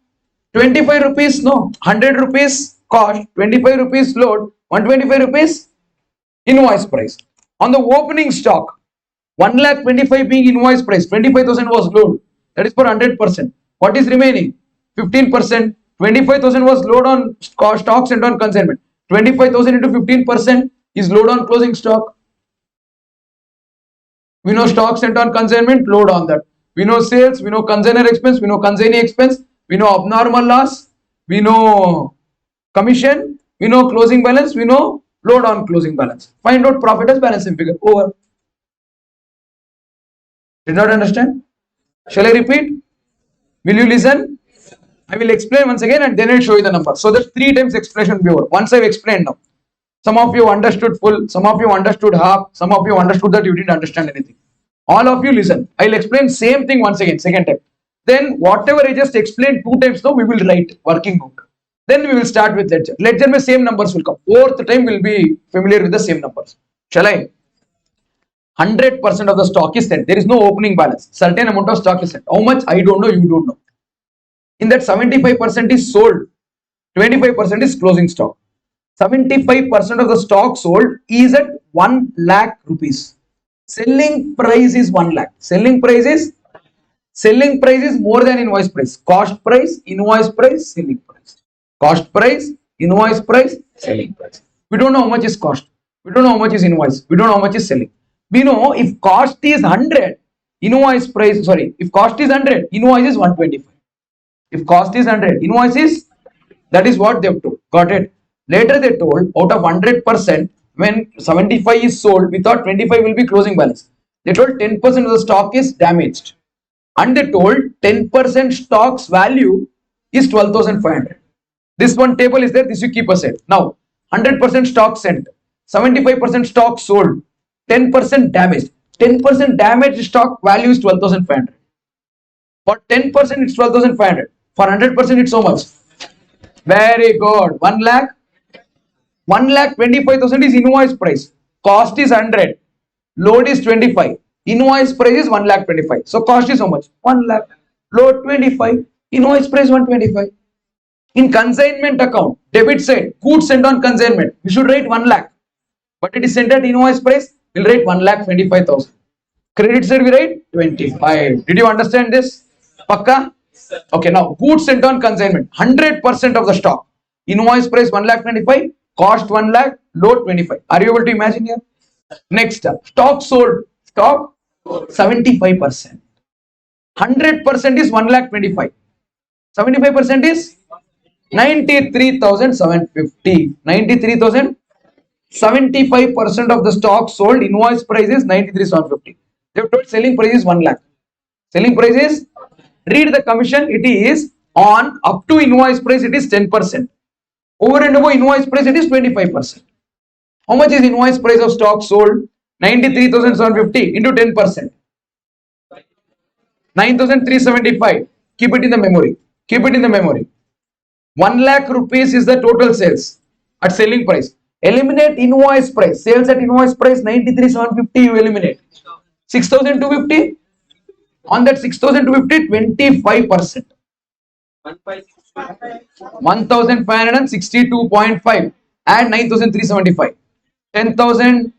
25 rupees, no, 100 rupees cost, 25 rupees load, 125 rupees invoice price. On the opening stock, 1,25,000 being invoice price, 25,000 was load. That is for 100%. What is remaining? 15%. 25,000 was load on stocks and on consignment. 25,000 into 15% is load on closing stock. We know stocks and on consignment, load on that. We know sales, we know consignor expense, we know consignee expense, we know abnormal loss, we know commission, we know closing balance, we know load on closing balance. Find out profit as balancing figure. Over. Did not understand? Shall I repeat? Will you listen? I will explain once again and then I will show you the number. So that 3 times explanation will be over. Once I have explained now. Some of you understood full, some of you understood half, some of you understood that you didn't understand anything. All of you listen. I will explain same thing once again, second time. Then whatever I just explained 2 times now, we will write working note. Then we will start with ledger. Ledger mein same numbers will come. 4th time we will be familiar with the same numbers. Shall I? 100% of the stock is sent. There is no opening balance. Certain amount of stock is sent. How much? I don't know. You don't know. In that 75% is sold. 25% is closing stock. 75% of the stock sold is at 1 lakh rupees. Selling price is 1 lakh. Selling price is more than invoice price. Cost price, invoice price, selling price. Cost price, invoice price, selling price. We don't know how much is cost. We don't know how much is invoice. We don't know how much is selling. We know if cost is 100, invoice price, sorry, if cost is 100, invoice is 125. If cost is 100, invoice is, that is what they have told. Got it? Later they told out of 100%, when 75 is sold, we thought 25 will be closing balance. They told 10% of the stock is damaged. And they told 10% stock's value is 12,500. This one table is there, this you keep aside. Now, 100% stock sent, 75% stock sold, 10% damaged. 10% damaged stock value is 12,500. For 10% it's 12,500. For 100% it's so much. Very good. 1 lakh. 1,25,000 is invoice price. Cost is 100. Load is 25. Invoice price is 1,25,000. So cost is how much? 1 lakh. Load 25. Invoice price 125. In consignment account, debit side, goods sent on consignment, we should write 1 lakh. But it is sent at invoice price, we'll write 1,25,000. Credit side, we write 25. Did you understand this? Pakka? Okay, now goods sent on consignment, 100% of the stock. Invoice price 1,25,000, cost 1 lakh, load 25. Are you able to imagine here? Next, stock sold, stock 75%. 100% is 1,25,000. 75% is 93,750. 93,000. 75% of the stock sold, invoice price is 93,750. They have told selling price is 1 lakh. Selling price is, read the commission, it is on up to invoice price, it is 10%. Over and above invoice price, it is 25%. How much is invoice price of stock sold? 93,750 into 10%. 9,375. Keep it in the memory. Keep it in the memory. 1 lakh rupees is the total sales at selling price. Eliminate invoice price. Sales at invoice price 93,750 you eliminate. 6,250. On that 6,250, 25%. 1,562.5. Add 9,375. 10,000.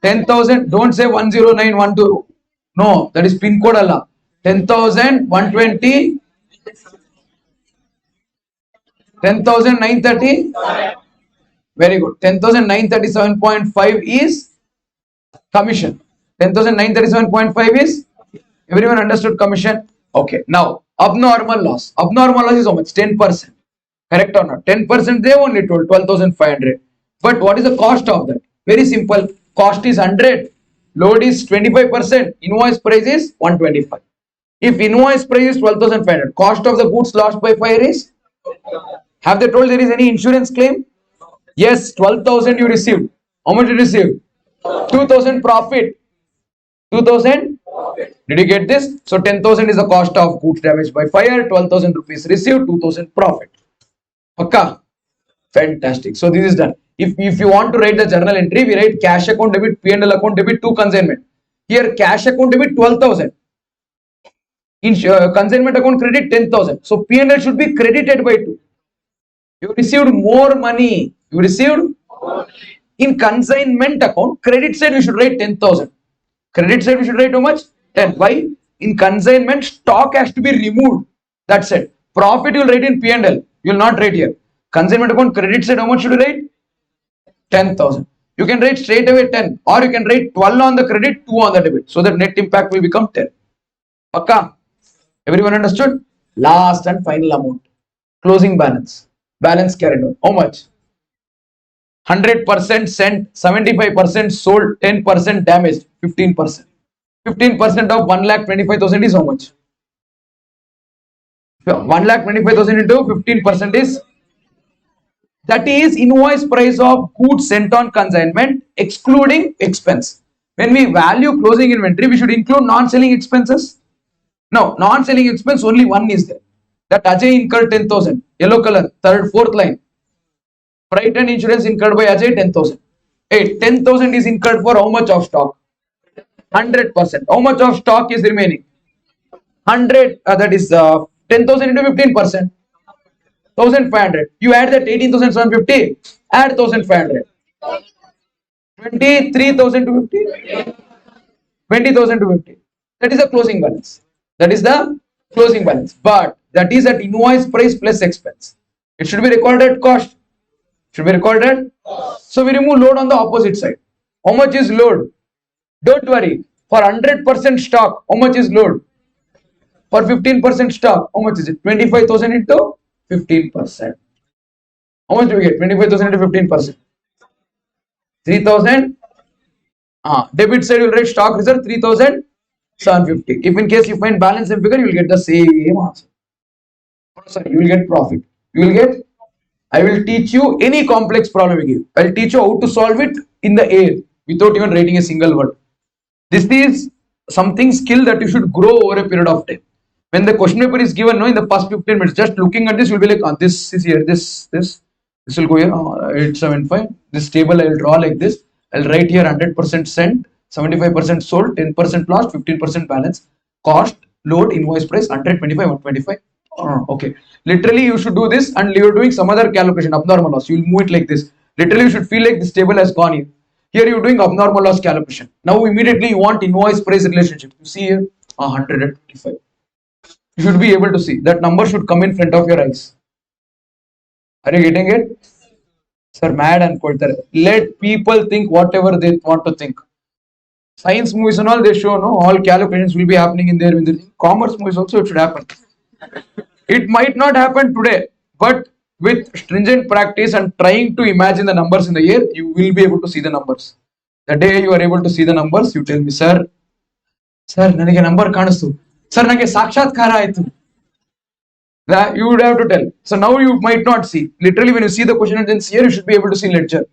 10,000. Don't say 10912. No, that is pin code Allah. 10,120. 10,930. Very good. 10,937.5 is commission. 10,937.5 is, everyone understood commission? Okay. Now, abnormal loss. Abnormal loss is how much? 10%. Correct or not? 10% they only told 12,500. But what is the cost of that? Very simple. Cost is 100. Load is 25%. Invoice price is 125. If invoice price is 12,500, cost of the goods lost by fire is? Have they told there is any insurance claim? Yes, 12,000 you received. How much you received? 2,000 profit. 2,000? Did you get this? So 10,000 is the cost of goods damaged by fire. 12,000 rupees received. 2,000 profit. Okay. Fantastic. So this is done. If you want to write the journal entry, we write cash account debit, P&L account debit to consignment. Here cash account debit 12,000. In consignment account credit 10,000. So P&L should be credited by 2. You received more money. You received in consignment account credit side we should write 10,000. Credit side we should write how much? 10. Why? In consignment stock has to be removed. That's it. Profit you will write in P&L. You will not write here. Consignment account credit side how much should you write? 10,000. You can write straight away 10 or you can write 12 on the credit, 2 on the debit. So that net impact will become 10. Okay. Everyone understood? Last and final amount. Closing balance. Balance carried on. How much? 100% sent, 75% sold, 10% damaged, 15%. 15% of 1,25,000 is how much? 1,25,000 into 15% is, that is invoice price of goods sent on consignment excluding expense. When we value closing inventory, we should include non-selling expenses. No, non-selling expense only one is there. That Ajay incurred 10,000. Yellow color, third, fourth line. Freight and insurance incurred by Ajay 10,000. 10,000 is incurred for how much of stock? 100%. How much of stock is remaining? 100. That is 10,000 into 15%. 1,500. You add that 18,750. Add 1,500. 23,000 to 50. 20,000 to 50. That is the closing balance. That is the closing balance. But that is at invoice price plus expense. It should be recorded at cost. Should be recorded. So we remove load on the opposite side. How much is load? Don't worry. For 100% stock, how much is load? For 15% stock, how much is it? 25,000 into 15%. How much do we get? 25,000 into 15%. 3,000. Debit side will write stock reserve 3,750. If in case you find balance and figure, you will get the same answer. Sorry, you will get profit. You will get. I will teach you any complex problem we give. I'll teach you how to solve it in the air without even writing a single word. This is something skill that you should grow over a period of time. When the question paper is given, no, in the first 15 minutes, just looking at this, you'll be like, oh, this is here, this will go here, 875. This table I will draw like this. I'll write here 100% sent, 75% sold, 10% lost, 15% balance, cost, load, invoice price, 125, 125. Okay. Literally, you should do this, and you're doing some other calculation, abnormal loss. You'll move it like this. Literally, you should feel like this table has gone here. Here you're doing abnormal loss calculation. Now immediately you want invoice price relationship. You see here 125. You should be able to see that number should come in front of your eyes. Are you getting it? Sir, mad and quote. Let people think whatever they want to think. Science movies and all they show no all calculations will be happening in there. Commerce movies also it should happen. It might not happen today, but with stringent practice and trying to imagine the numbers in the air, you will be able to see the numbers. The day you are able to see the numbers, you tell me, sir, ನನಗೆ number ಕಾಣಿಸ್ತು sir ನನಗೆ ಸಾಕ್ಷಾತ್ಕಾರ ಆಯ್ತು. That you would have to tell. So now you might not see. Literally, when you see the question and then here, you should be able to see ledger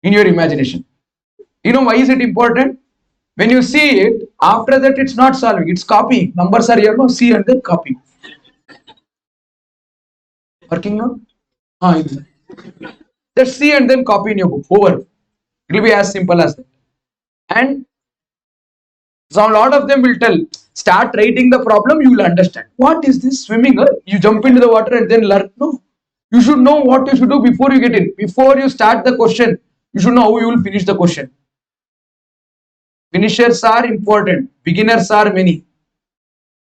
in your imagination. You know why is it important? When you see it, after that it's not solving, it's copying. Numbers are here, no, see and then copy. Working now? Just see and then copy in your book. Over. It will be as simple as that. And so a lot of them will tell, start writing the problem, you will understand. What is this swimming? You jump into the water and then learn. No. You should know what you should do before you get in. Before you start the question, you should know how you will finish the question. Finishers are important. Beginners are many.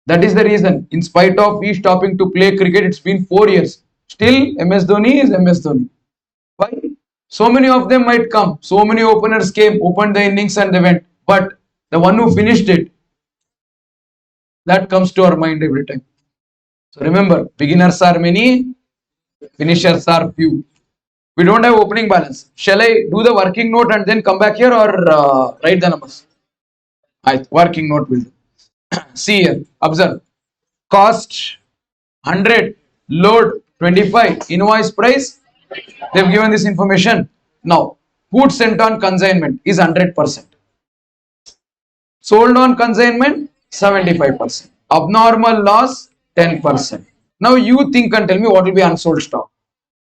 That is the reason. In spite of we stopping to play cricket, it's been 4 years. Still, MS Dhoni is MS Dhoni. Why? So many of them might come. So many openers came, opened the innings and they went. But the one who finished it, that comes to our mind every time. So remember, beginners are many, finishers are few. We don't have opening balance. Shall I do the working note and then come back here or write the numbers? Working note will do. See here, observe. Cost 100, load 25, invoice price. They've given this information. Now, goods sent on consignment is 100%. Sold on consignment 75%. Abnormal loss 10%. Now you think and tell me what will be unsold stock.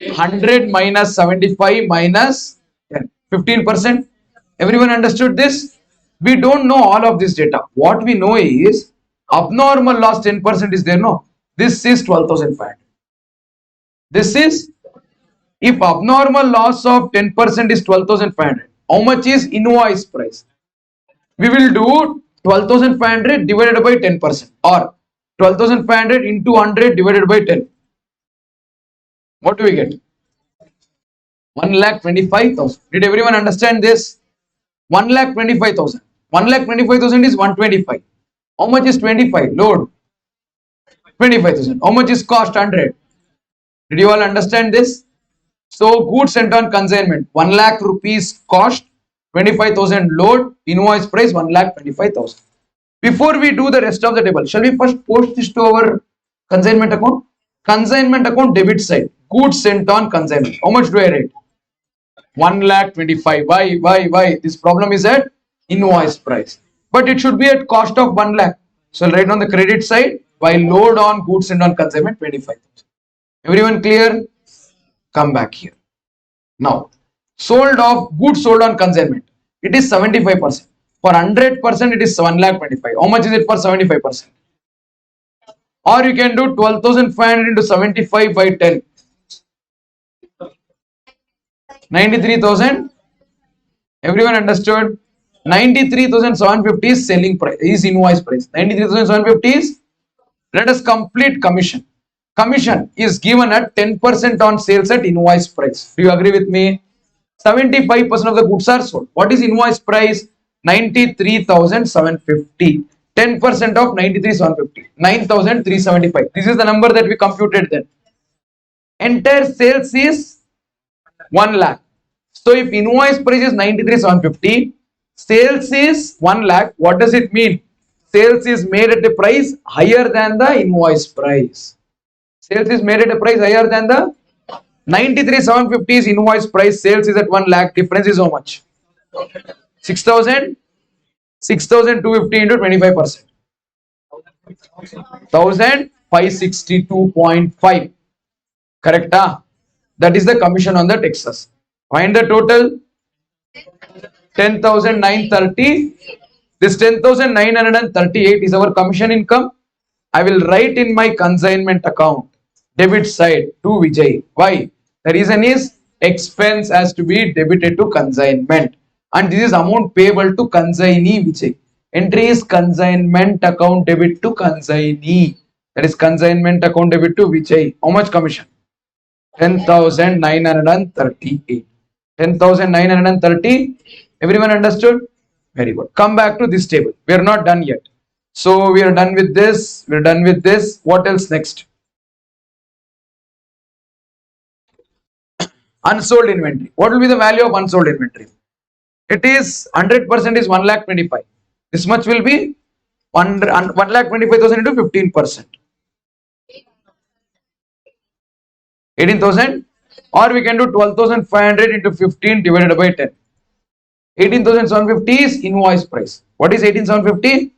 100 minus 75 minus 10. 15%. Everyone understood this? We don't know all of this data. What we know is abnormal loss 10% is there. No. This is 12,500. This is, if abnormal loss of 10% is 12,500, how much is invoice price? We will do 12,500 divided by 10% or 12,500 into 100 divided by 10. What do we get? 1,25,000. Did everyone understand this? 1,25,000. 1,25,000 is 125. How much is 25? Load. 25,000. How much is cost? 100. Did you all understand this? So goods sent on consignment. 1 lakh rupees cost. 25,000 load. Invoice price 1,25,000. Before we do the rest of the table, shall we first post this to our consignment account? Consignment account debit side. Goods sent on consignment. How much do I write? 1,25,000. Why? This problem is at invoice price. But it should be at cost of 1 lakh. So I'll write on the credit side, while load on goods sent on consignment 25,000. Everyone clear? Come back here. Now, sold of goods sold on consignment. It is 75%. For 100%, it is 1,25,000. How much is it for 75%? Or you can do 12,500 into 75 by 10. 93,000. Everyone understood? 93,750 is selling price, is invoice price. 93,750 is, let us complete commission. Commission is given at 10% on sales at invoice price. Do you agree with me? 75% of the goods are sold. What is invoice price? 93,750. 10% of 93,750. 9,375. This is the number that we computed then. Entire sales is 1 lakh. So if invoice price is 93,750, sales is 1 lakh. What does it mean? Sales is made at a price higher than the invoice price. Sales is made at a price higher than the 93,750 is invoice price. Sales is at 1 lakh. Difference is how much? 6,000. 6,250 into 25%. 1,562.5. Correct? That is the commission on the Texas. Find the total. 10,930. This 10,938 is our commission income. I will write in my consignment account debit side to Vijay. Why? The reason is expense has to be debited to consignment, and this is amount payable to consignee Vijay. Entry is consignment account debit to consignee. That is consignment account debit to Vijay. How much commission? 10,938. 10,930. Everyone understood? Very good. Come back to this table. We are not done yet. So we are done with this. We are done with this. What else next? Unsold inventory. What will be the value of unsold inventory? It is 100% is 1,25,000. This much will be 1,25,000 into 15%. 18,000, or we can do 12,500 into 15 divided by 10. 18,750 is invoice price. What is 18,750?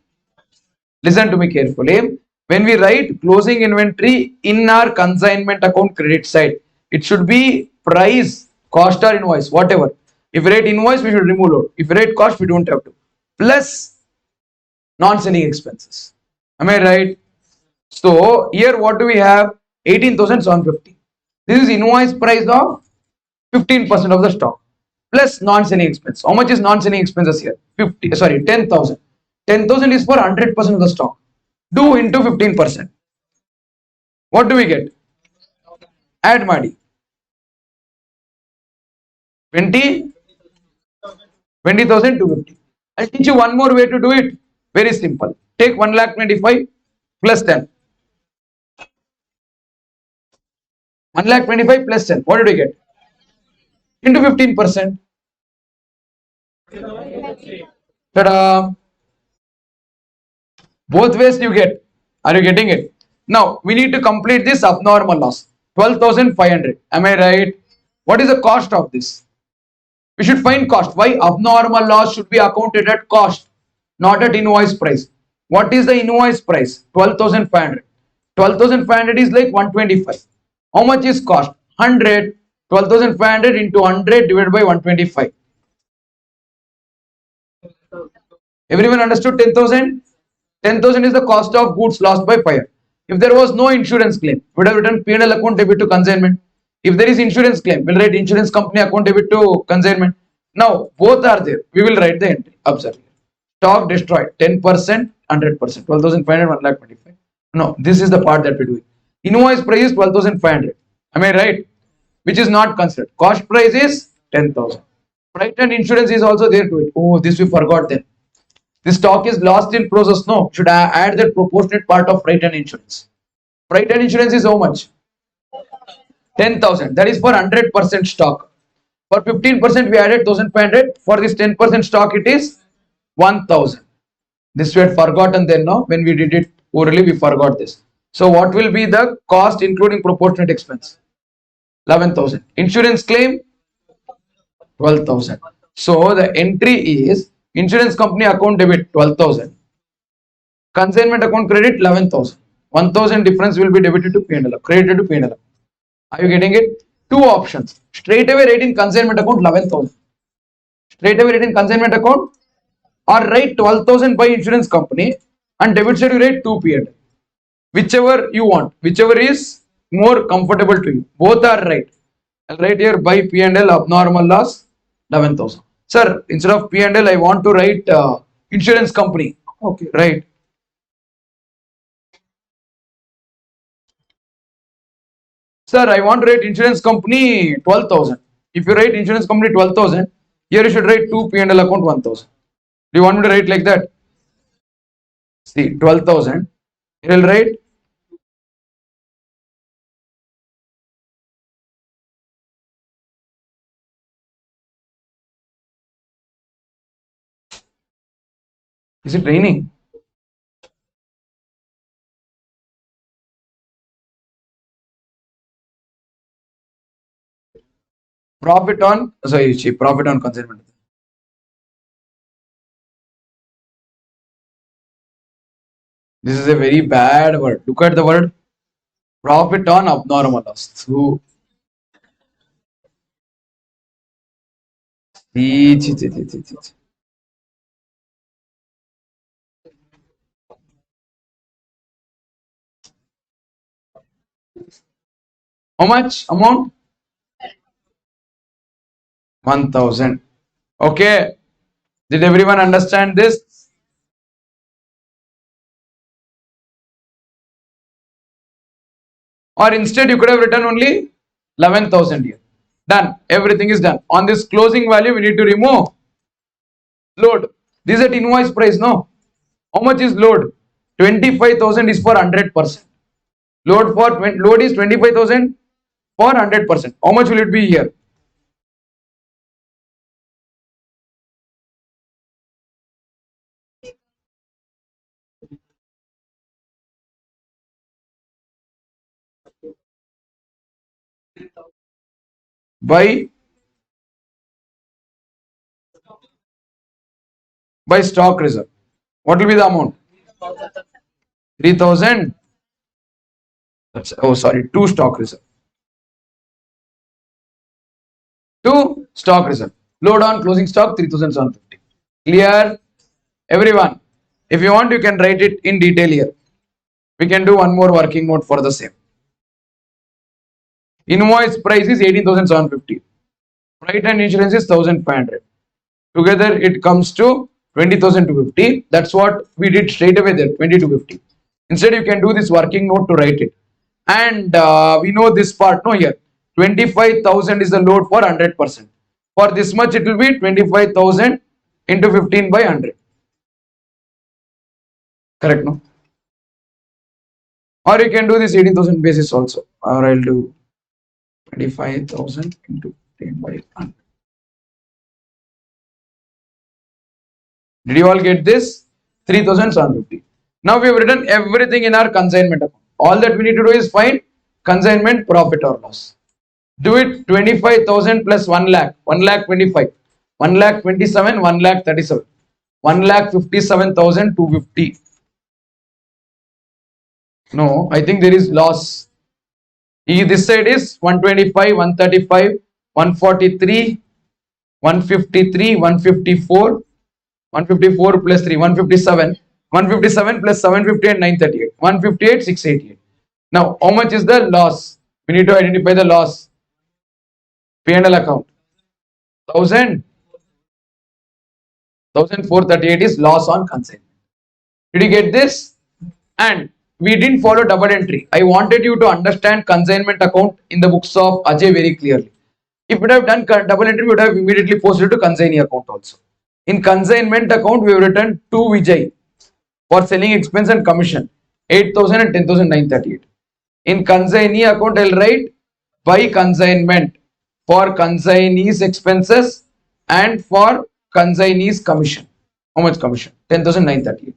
Listen to me carefully. When we write closing inventory in our consignment account credit side, it should be price, cost or invoice, whatever. If we write invoice, we should remove load. If we write cost, we don't have to. Plus non-selling expenses. Am I right? So here what do we have? 18,750. This is invoice price of 15% of the stock plus non-selling expense. How much is non-selling expenses here? 10,000. 10,000 is for 100% of the stock. Do into 15%. What do we get? Add Madi. 20,250. I'll teach you one more way to do it. Very simple. Take 1,25,000 plus 10. 1,25,000 plus 10. What did we get? Into 15%. Ta-da! Both ways you get. Are you getting it? Now we need to complete this abnormal loss. 12,500. Am I right? What is the cost of this? We should find cost. Why? Abnormal loss should be accounted at cost, not at invoice price. What is the invoice price? 12,500. 12,500 is like 125. How much is cost? 100. 12,500 into 100 divided by 125. Everyone understood 10,000? 10,000 is the cost of goods lost by fire. If there was no insurance claim, we would have written P&L account debit to consignment. If there is insurance claim, we'll write insurance company account debit to consignment. Now, both are there. We will write the entry. Observe. Stock destroyed. 10%, 100%. 12,500, 1,25,000. No, this is the part that we do. Invoice price is 12,500. Am I right? Which is not considered. Cost price is 10,000. Freight and insurance is also there to it. Oh, this we forgot then. This stock is lost in process. No, should I add that proportionate part of freight and insurance? Freight and insurance is how much? 10,000. That is for 100% stock. For 15% we added 1,500. For this 10% stock it is 1,000. This we had forgotten then. No, when we did it orally we forgot this. So what will be the cost including proportionate expense? 11,000. Insurance claim 12,000. So the entry is insurance company account debit 12,000. Consignment account credit 11,000. 1,000 difference will be debited to P&L, credited to P&L. Are you getting it? Two options. Straight away write in consignment account 11,000. Straight away write in consignment account, or write 12,000 by insurance company and debit side you write 2 P&L. Whichever you want, whichever is more comfortable to you. Both are right. I'll write here by P&L abnormal loss 11,000. Sir, instead of P&L I want to write insurance company. Okay, right. Sir, I want to write insurance company 12,000. If you write insurance company 12,000, here you should write 2 P&L account 1,000. Do you want me to write like that? See, 12,000. Here I'll write. Is it raining? Profit on, sorry, profit on consignment. This is a very bad word. Look at the word profit on abnormal loss. So, how much amount? 1000. Okay. Did everyone understand this? Or instead, you could have written only 11,000 here. Done. Everything is done. On this closing value, we need to remove load. This is at invoice price, no? How much is load? 25,000 is for 100%. Load is 25,000 for 100%. How much will it be here? By stock reserve. What will be the amount? 3,000. Oh, sorry, 2 stock reserve. 2 stock reserve. Load on closing stock 3,750. Clear? Everyone. If you want, you can write it in detail here. We can do one more working mode for the same. Invoice price is 18,750. Freight and insurance is 1,500. Together it comes to 20,250. That's what we did straight away there, 2250. Instead, you can do this working note to write it. And we know this part, no, here. 25,000 is the load for 100%. For this much, it will be 25,000 into 15 by 100. Correct, no? Or you can do this 18,000 basis also. Or I'll do 25,000 into 15 by 100. Did you all get this? 3,750. Now we have written everything in our consignment account. All that we need to do is find consignment profit or loss. Do it 25,000 plus 1 lakh, 1 lakh 25, 1 lakh 27, 1 lakh 37, 1 lakh 57,250. No, I think there is loss. This side is 125, 135, 143, 153, 154, 154 plus 3, 157, 157 plus 750 and 938, 158, 688. Now, how much is the loss? We need to identify the loss. P&L account. 1,438 is loss on consignment. Did you get this? And we didn't follow double entry. I wanted you to understand consignment account in the books of Ajay very clearly. If we would have done double entry, we would have immediately posted to consignee account also. In consignment account, we have written 2 Vijay for selling expense and commission, 8,000 and 10,938. In consignee account, I'll write by consignment for consignee's expenses and for consignee's commission. How much commission? 10,938.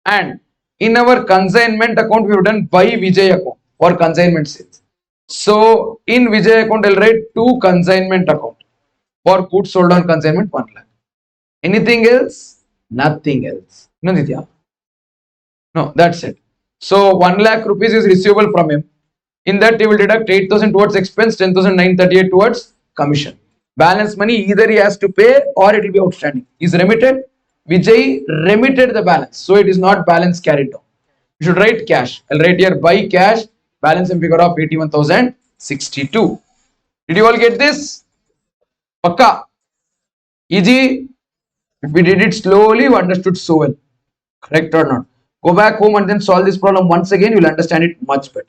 And in our consignment account, we have done by Vijay account for consignment sales. So in Vijay account, I'll write 2 consignment account for goods sold on consignment 1 lakh. Anything else? Nothing else. No, Nitya. No, that's it. So 1 lakh rupees is receivable from him. In that, he will deduct 8,000 towards expense, 10,938 towards commission. Balance money either he has to pay or it will be outstanding. Is remitted. Vijay remitted the balance. So it is not balance carried down. You should write cash. I'll write here by cash, balance and figure of 81,062. Did you all get this? Pakka. Easy. If we did it slowly, we understood so well. Correct or not? Go back home and then solve this problem once again. You'll understand it much better.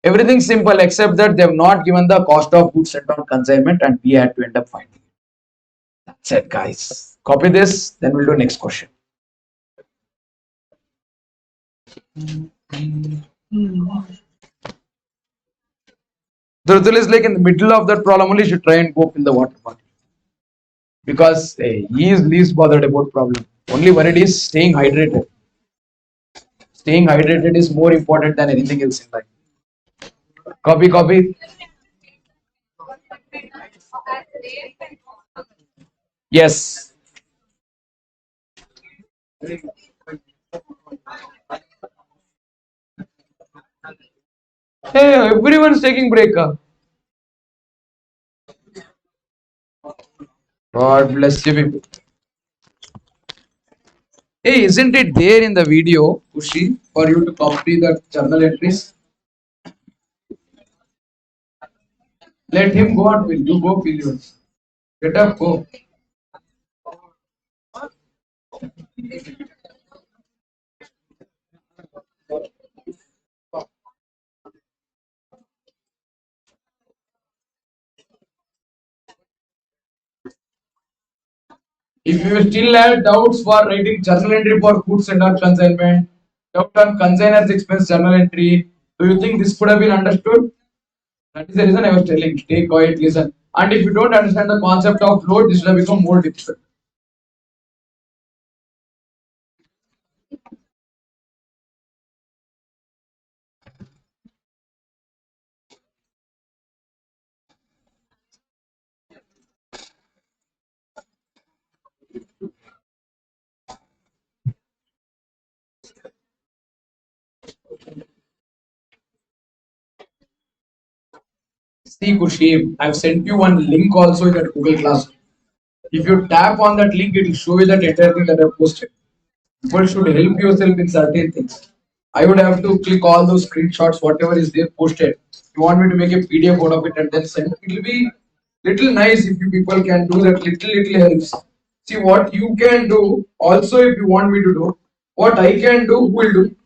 Everything simple except that they have not given the cost of goods sent on consignment and we had to end up finding it. That's it, guys. Copy this, then we'll do next question. Drutul is like in the middle of that problem only, you should try and go up in the water bottle. Because he is least bothered about problem. Only worried is staying hydrated. Staying hydrated is more important than anything else in life. Copy. Yes. Hey, everyone's taking break. God bless you people. Hey, isn't it there in the video, Kushi, for you to copy the journal entries? Let him go and fill. You go fill yours. Get up, go. If you still have doubts for writing journal entry for goods and or consignment, doubt on consigner's expense journal entry, do you think this could have been understood? That is the reason I was telling. Stay quiet, listen. And if you don't understand the concept of load, this will become more difficult. See, Kushi, I've sent you one link also in that Google Class. If you tap on that link, it will show you that entire thing that I've posted. People should help yourself in certain things. I would have to click all those screenshots, whatever is there posted. You want me to make a PDF out of it and then send? It will be little nice if you people can do that. Little helps. See what you can do. Also, if you want me to do, what I can do, who will do.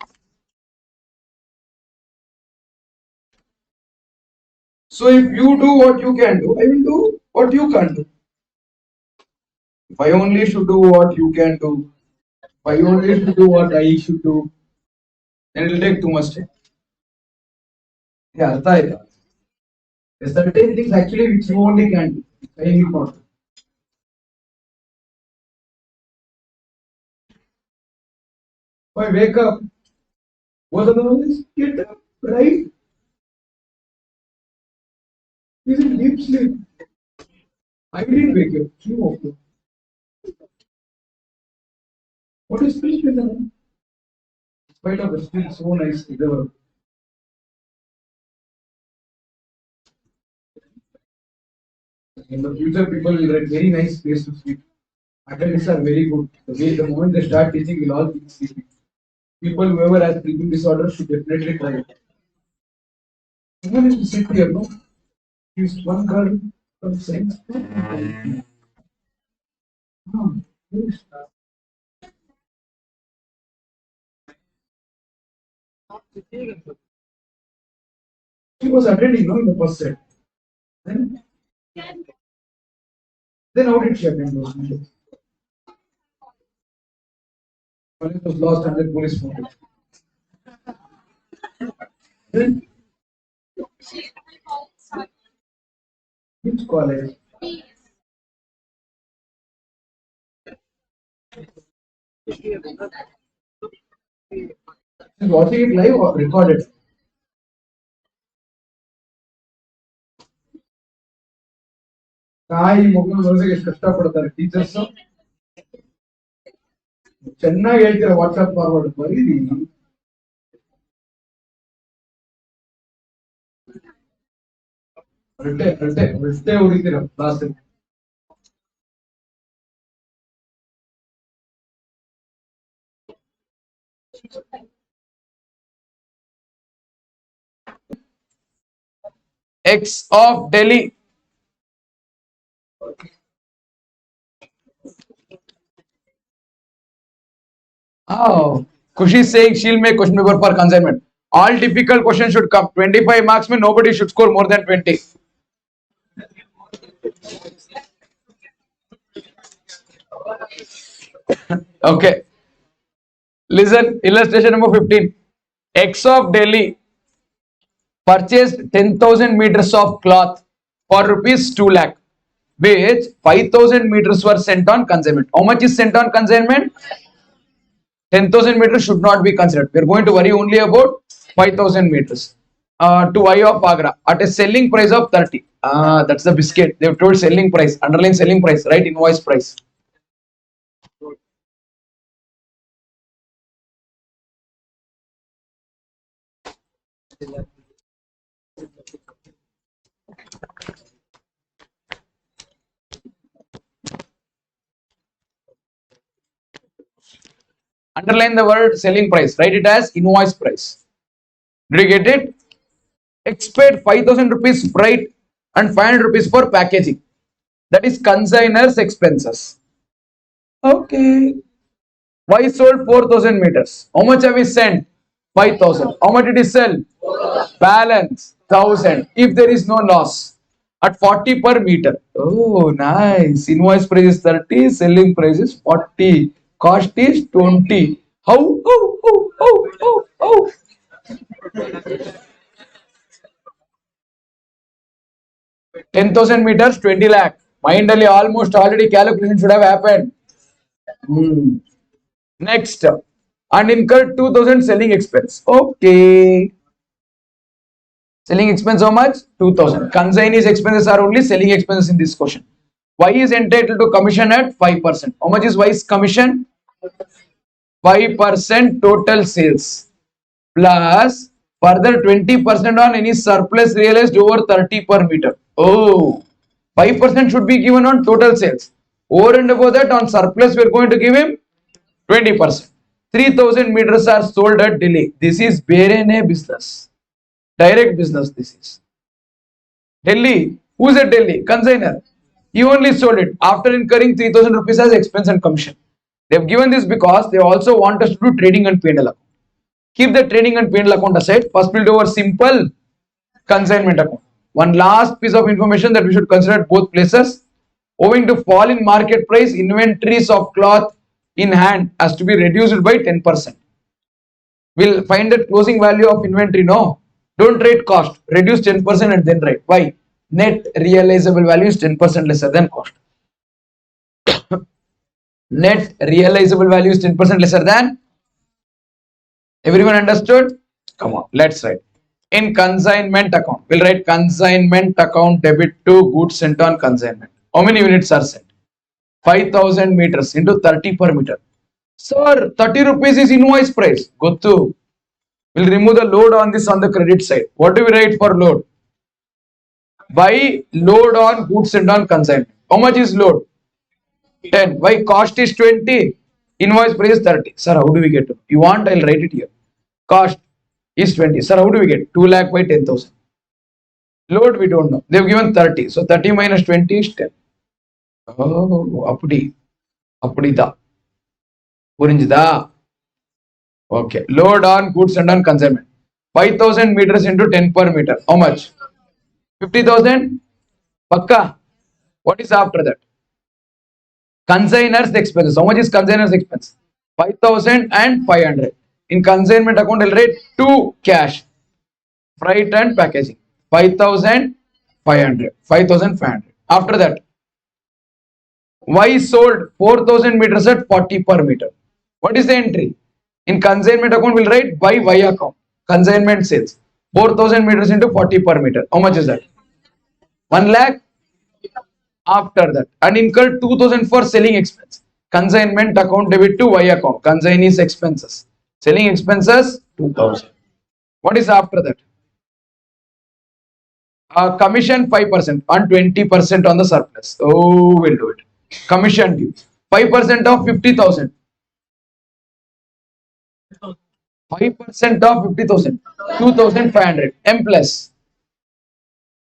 So if you do what you can do, I will do what you can do. If I only should do what you can do, if I only should do what I should do, then it will take too much time. Yeah, ಅರ್ಥ ಆಯ್ತಾ? There are certain things actually which you only can do. I need not. Why wake up? What are those? Get up, right? He's in deep sleep. I didn't wake up. You woke up. What is fish with them? In spite of the still so nice. In the future, people will get very nice place to sleep. Academics are very good. The moment they start teaching, we'll all be sleeping. People, whoever has sleeping disorder, should definitely try it. Even if you sit here, no? Use one girl from science. Oh, yes. She was attending, no, in the first set. Then, then how did she attend those meetings? College was lost under police found it. Then, which college? She's watching it live or recorded? ತಾಯಿ ಮಗನ ಬರೋದಕ್ಕೆ ಎಷ್ಟು ಕಷ್ಟಪಡ್ತಾರೆ teachers ಚೆನ್ನಾಗಿ ಹೇಳ್ತೀರಾ WhatsApp forward ಬರೀರಿ ರಟ್ಟೆ ಹೊಡಿತೀರ class X of Delhi. Oh, Kushi is saying she'll make question paper for consignment. All difficult questions should come. 25 marks mean nobody should score more than 20. Okay. Listen, illustration number 15. X of Delhi purchased 10,000 meters of cloth for rupees 2 lakh, which 5,000 meters were sent on consignment. How much is sent on consignment? 10,000 meters should not be considered. We are going to worry only about 5,000 meters. to Y of Agra at a selling price of 30. That's the biscuit. They've told selling price, underline selling price, right? Invoice price. Underline the word selling price, write it as invoice price. Did you get it? Expect 5,000 rupees freight and 500 rupees for packaging. That is consignor's expenses. Okay. Why sold 4,000 meters? How much have we sent? 5,000. How much did he sell? Balance 1,000. If there is no loss at 40 per meter. Oh, nice. Invoice price is 30, selling price is 40, cost is 20. How? How? 10,000 meters, 20 lakh. Mindally, almost already calculation should have happened. Hmm. Next, and incurred 2,000 selling expense. Okay. Selling expense how much? 2,000. Consignee's expenses are only selling expenses in this question. Y is entitled to commission at 5%. How much is Y's commission? 5% total sales plus further 20% on any surplus realized over 30 per meter. Oh, 5% should be given on total sales. Over and above that, on surplus, we are going to give him 20%. 3,000 meters are sold at Delhi. This is Berene business. Direct business, this is. Delhi. Who's at Delhi? Consignor. He only sold it after incurring 3,000 rupees as expense and commission. They have given this because they also want us to do trading and P&L account. Keep the trading and P&L account aside. First, we'll do our simple consignment account. One last piece of information that we should consider at both places. Owing to fall in market price, inventories of cloth in hand has to be reduced by 10%. We'll find that closing value of inventory. No, don't write cost. Reduce 10% and then write. Why? Net realizable value is 10% lesser than cost. Net realizable value is 10% lesser than. Everyone understood? Come on, let's write. In consignment account, we'll write consignment account debit to goods sent on consignment. How many units are sent? 5,000 meters into 30 per meter. Sir, 30 rupees is invoice price. Go to. We'll remove the load on this on the credit side. What do we write for load? By load on goods sent on consignment. How much is load? 10. Why cost is 20? Invoice price is 30. Sir, how do we get it? You want, I'll write it here. Cost is 20. Sir, how do we get? 2 lakh by 10,000. Load we don't know. They've given 30. So 30 minus 20 is 10. Oh, apudida. Purinjida. Okay. Load on goods and on consignment. 5,000 meters into 10 per meter. How much? 50,000? Pakka. What is after that? Consignor's expenses. How much is consignor's expense? 5,000 and 500. In consignment account, I'll write 2 cash. Freight and packaging. 5,500. 5,500. After that, Y sold 4,000 meters at 40 per meter. What is the entry? In consignment account, we'll write by Y account. Consignment sales. 4,000 meters into 40 per meter. How much is that? 1 lakh. After that, and incurred 2,000 for selling expense. Consignment account debit to Y account. Consignee's expenses. Selling expenses 2,000. What is after that? Commission 5% on 20% on the surplus. Oh, we'll do it. Commission due. 5% of 50,000. 5% of 50,000. 2,500. M plus.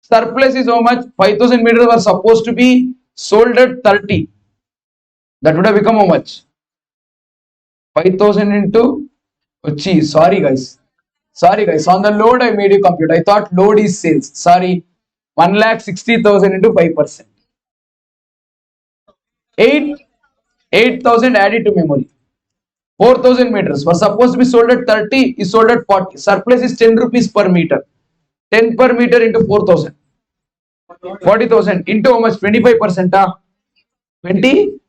Surplus is how much? 5,000 meters were supposed to be sold at 30. That would have become how much? 5,000 into. Oh, geez, sorry guys. Sorry guys. On the load, I made you compute. I thought load is sales. Sorry. 1,60,000 into 5%. 8,000 added to memory. 4,000 meters were supposed to be sold at 30. Is sold at 40. Surplus is 10 rupees per meter. 10 per meter into 4,000. 40,000 into how much? 25%. 20?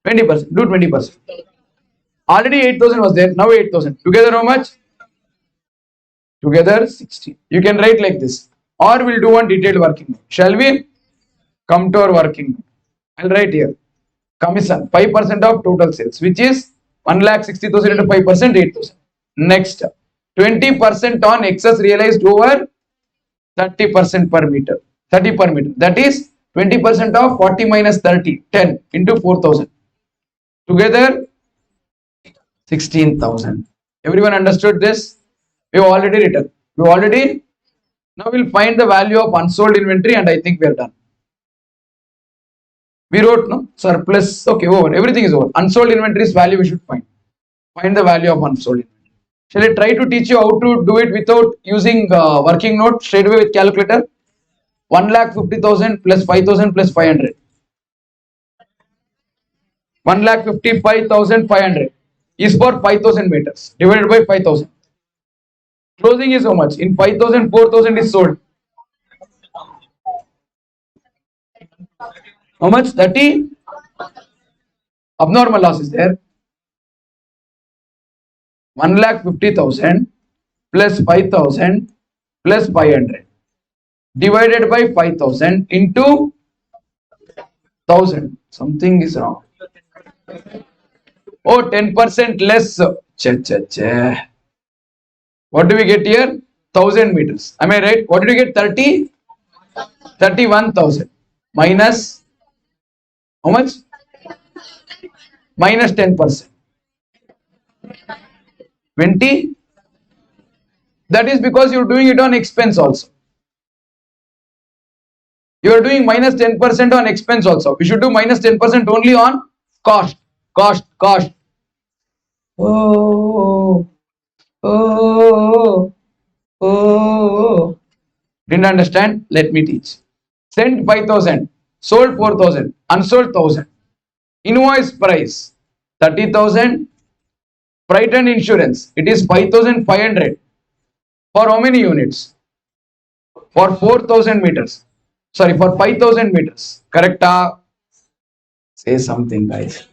20%. Do 20%. Already 8,000 was there. Now 8,000. Together how much? Together 16. You can write like this. Or we'll do one detailed working note. Shall we? Come to our working note. I'll write here. Commission 5% of total sales, which is 1,60,000 into 5%, 8,000. Next, 20% on excess realized over 30% per meter. 30 per meter. That is 20% of 40 minus 30, 10 into 4,000. Together 16,000. Everyone understood this? We've already written. Now we'll find the value of unsold inventory, and I think we are done. We wrote no surplus. Okay, over. Everything is over. Unsold inventory's value we should find. Find the value of unsold inventory. Shall I try to teach you how to do it without using working note straight away with calculator? 1,50,000 plus 5,000 plus 500. 1,55,500 is for 5,000 meters divided by 5,000. Closing is how much? In 5,000, 4,000 is sold. How much? 30. Abnormal loss is there. 1,50,000 plus 5,000 plus 500 divided by 5,000 into 1,000. Something is wrong. Oh, 10% less. What do we get here? 1,000 meters. Am I right? What did you get? 30? 31,000. Minus how much? Minus 10%. 20? That is because you're doing it on expense also. You are doing minus 10% on expense also. We should do minus 10% only on cost. Cost. Oh. Didn't understand? Let me teach. Sent 5,000, sold 4,000, unsold 1,000. Invoice price 30,000. Freight and insurance, it is 5,500. For how many units? For 4,000 meters. Sorry, for 5,000 meters. Correct? Say something, guys.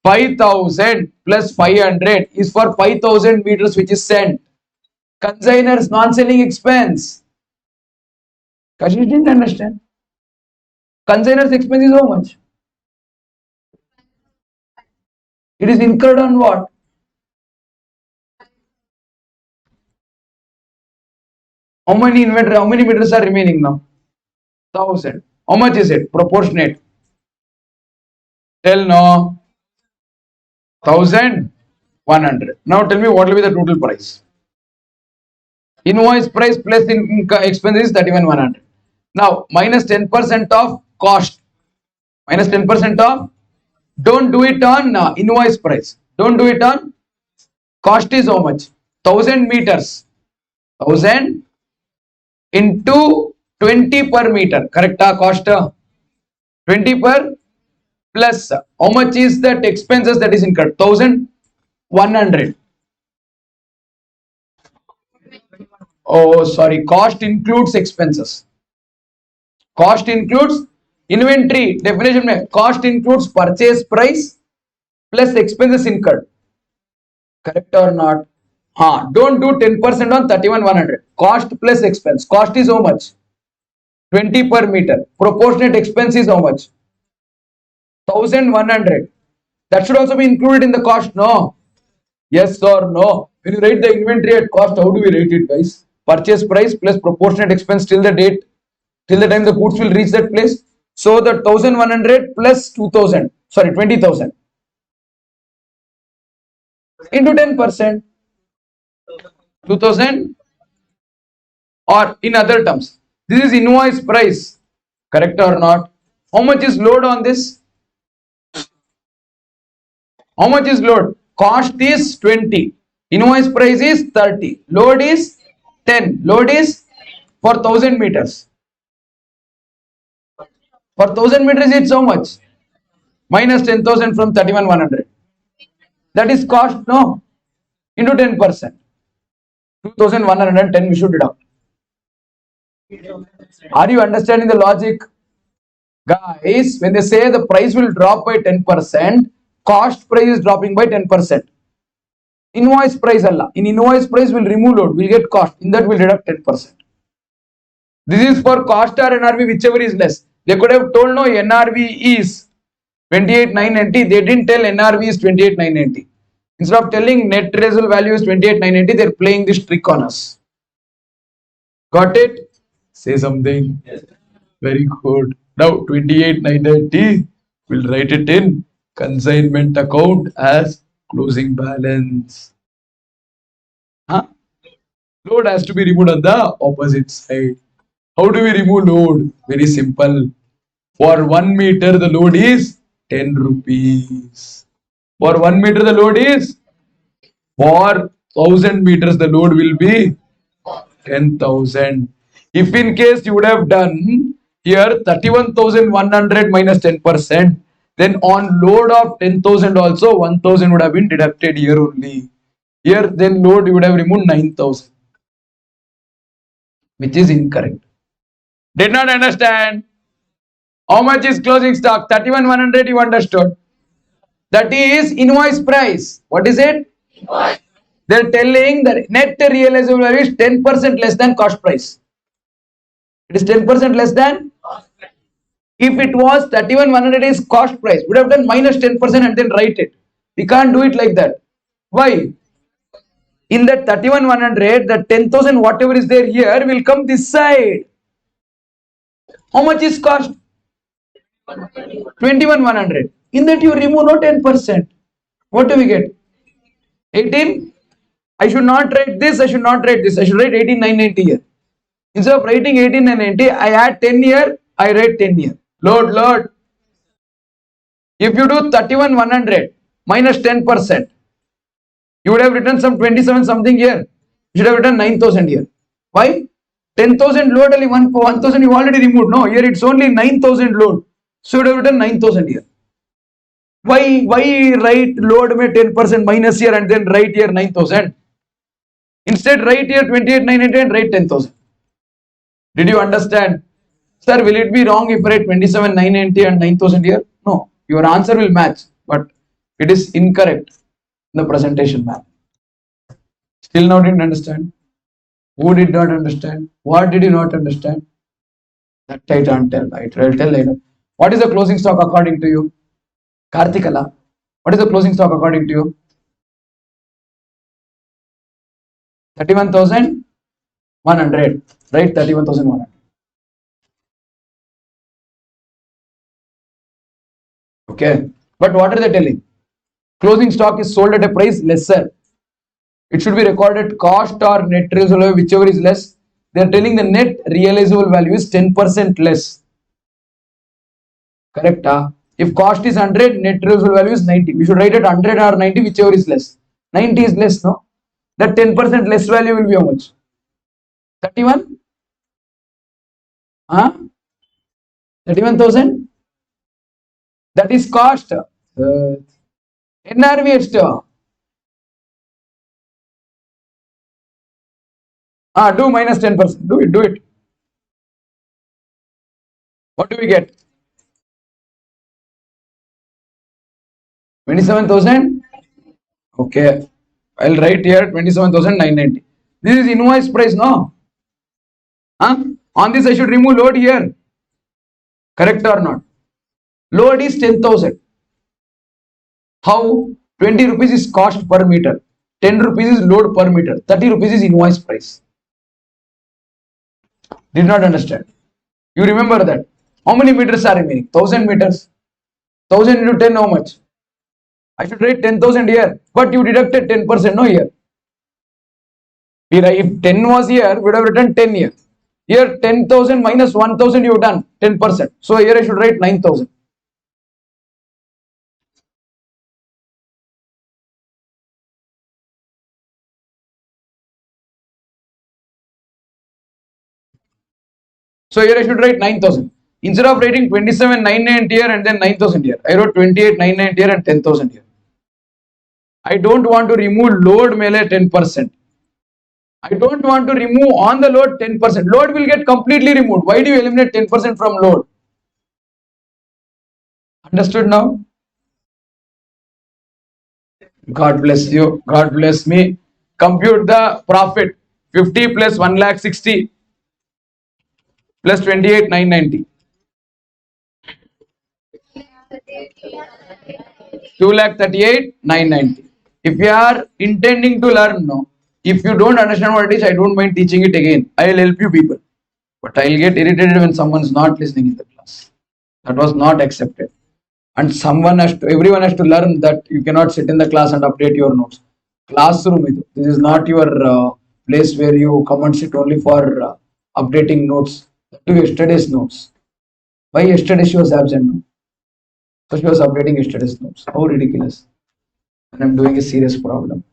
5,000 plus 500 is for 5,000 meters, which is sent. Consigners non-selling expense. Kashish didn't understand. Consigners expense is how much? It is incurred on what? How many inventory? How many meters are remaining now? 1,000. How much is it? Proportionate. Tell no. 1,100. Now tell me what will be the total price. Invoice price plus expense is 31,100. Now minus 10% of cost. Minus 10% of. Don't do it on invoice price. Don't do it on cost is how much? 1,000 meters. 1,000 into 20 per meter. Correct? Cost 20 per plus how much is that expenses that is incurred? 1,100. Oh, sorry. Cost includes expenses. Cost includes inventory. Definition. Cost includes purchase price plus expenses incurred. Correct or not? Don't do 10% on 31,100. Cost plus expense. Cost is how much? 20 per meter. Proportionate expense is how much? 1,100. That should also be included in the cost, no? Yes or no? When you write the inventory at cost, how do we write it, guys? Purchase price plus proportionate expense till the date, till the time the goods will reach that place. So the 1,100 plus 2,000, sorry, 20,000 into 10%, 2,000, or in other terms, this is invoice price. Correct or not? How much is load on this? How much is load? Cost is 20. Invoice price is 30. Load is 10. Load is for 1,000 meters. For 1,000 meters, it's how much? Minus 10,000 from 31,100. That is cost, no? Into 10%. 2,110 we should deduct. Are you understanding the logic? Guys, when they say the price will drop by 10%, cost price is dropping by 10%. Invoice price alla. In invoice price we'll remove load, we'll get cost. In that we'll deduct 10%. This is for cost or NRV, whichever is less. They could have told no, NRV is 28,990. They didn't tell NRV is 28,990. Instead of telling net realizable value is 28,990, they're playing this trick on us. Got it? Say something. Yes. Very good. Now 28,990, we'll write it in consignment account as closing balance. Huh? Load has to be removed on the opposite side. How do we remove load? Very simple. For 1 meter, the load is 10 rupees. For 1 meter, the load is, for 1000 meters, the load will be 10,000. If in case you would have done here 31,100 minus 10%, then on load of 10,000 also 1,000 would have been deducted here only. Here then load you would have removed 9,000, which is incorrect. Did not understand? How much is closing stock? 31,100 you understood. That is invoice price. What is it? Invoice. They're telling the net realizable value is 10% less than cost price. It is 10% less than cost price. If it was 31,100 is cost price, would have done minus 10% and then write it. We can't do it like that. Why? In that 31,100, the 10,000 whatever is there here will come this side. How much is cost? 21,100. In that you remove no 10%. What do we get? 18. I should not write this. I should not write this. I should write 18,990 here. Instead of writing 18,990, I add 10 here. I write 10 here. Load. If you do 31,100 minus 10%, you would have written some 27 something here. You should have written 9,000 here. Why? 10,000 load only 1,000 you already removed. No, here it's only 9,000 load. So you would have written 9,000 here. Why write load में 10% minus here and then write here 9,000? Instead write here 28,900 and write 10,000. Did you understand? Sir, will it be wrong if I write 27,990 and 9,000 here? No, your answer will match, but it is incorrect in the presentation map. Still now didn't understand? Who did not understand? What did you not understand? That I can't tell. I'll tell later. What is the closing stock according to you? Karthikala, what is the closing stock according to you? 31,100, right? 31,100. Okay, but what are they telling? Closing stock is sold at a price lesser. It should be recorded cost or net realizable value, whichever is less. They are telling the net realizable value is 10% less. Correct? If cost is 100, net realizable value is 90. We should write it 100 or 90, whichever is less. 90 is less, no? That 10% less value will be how much? 31? 31,000? That is cost. NRV ಎಷ್ಟು? Do minus 10%. Do it. What do we get? 27,000. Okay, I'll write here 27,990. This is invoice price, no? On this I should remove load here. Correct or not? Load is 10,000. How? 20 rupees is cost per meter. 10 rupees is load per meter. 30 rupees is invoice price. Did not understand? You remember that? How many meters are remaining? 1,000 meters. 1,000 into 10, how much? I should write 10,000 here, but you deducted 10%, no here. If 10 was here, we would have written 10 here. Here 10,000 minus 1,000 you have done 10%. So here I should write 9,000. So here I should write 9,000. Instead of writing 27,990 here and then 9,000 here, I wrote 28,990 here and 10,000 here. I don't want to remove load mele 10%. I don't want to remove on the load 10%. Load will get completely removed. Why do you eliminate 10% from load? Understood now? God bless you. God bless me. Compute the profit. 50 plus 1 lakh 60 plus 28 990. 2 lakh 38 990. If you are intending to learn, no. If you don't understand what it is, I don't mind teaching it again. I will help you people. But I'll get irritated when someone is not listening in the class. That was not accepted. And everyone has to learn that you cannot sit in the class and update your notes. Classroom idu. This is not your place where you come and sit only for updating notes. To yesterday's notes. Why yesterday she was absent? No? So she was updating yesterday's notes. How ridiculous. And I'm doing a serious problem.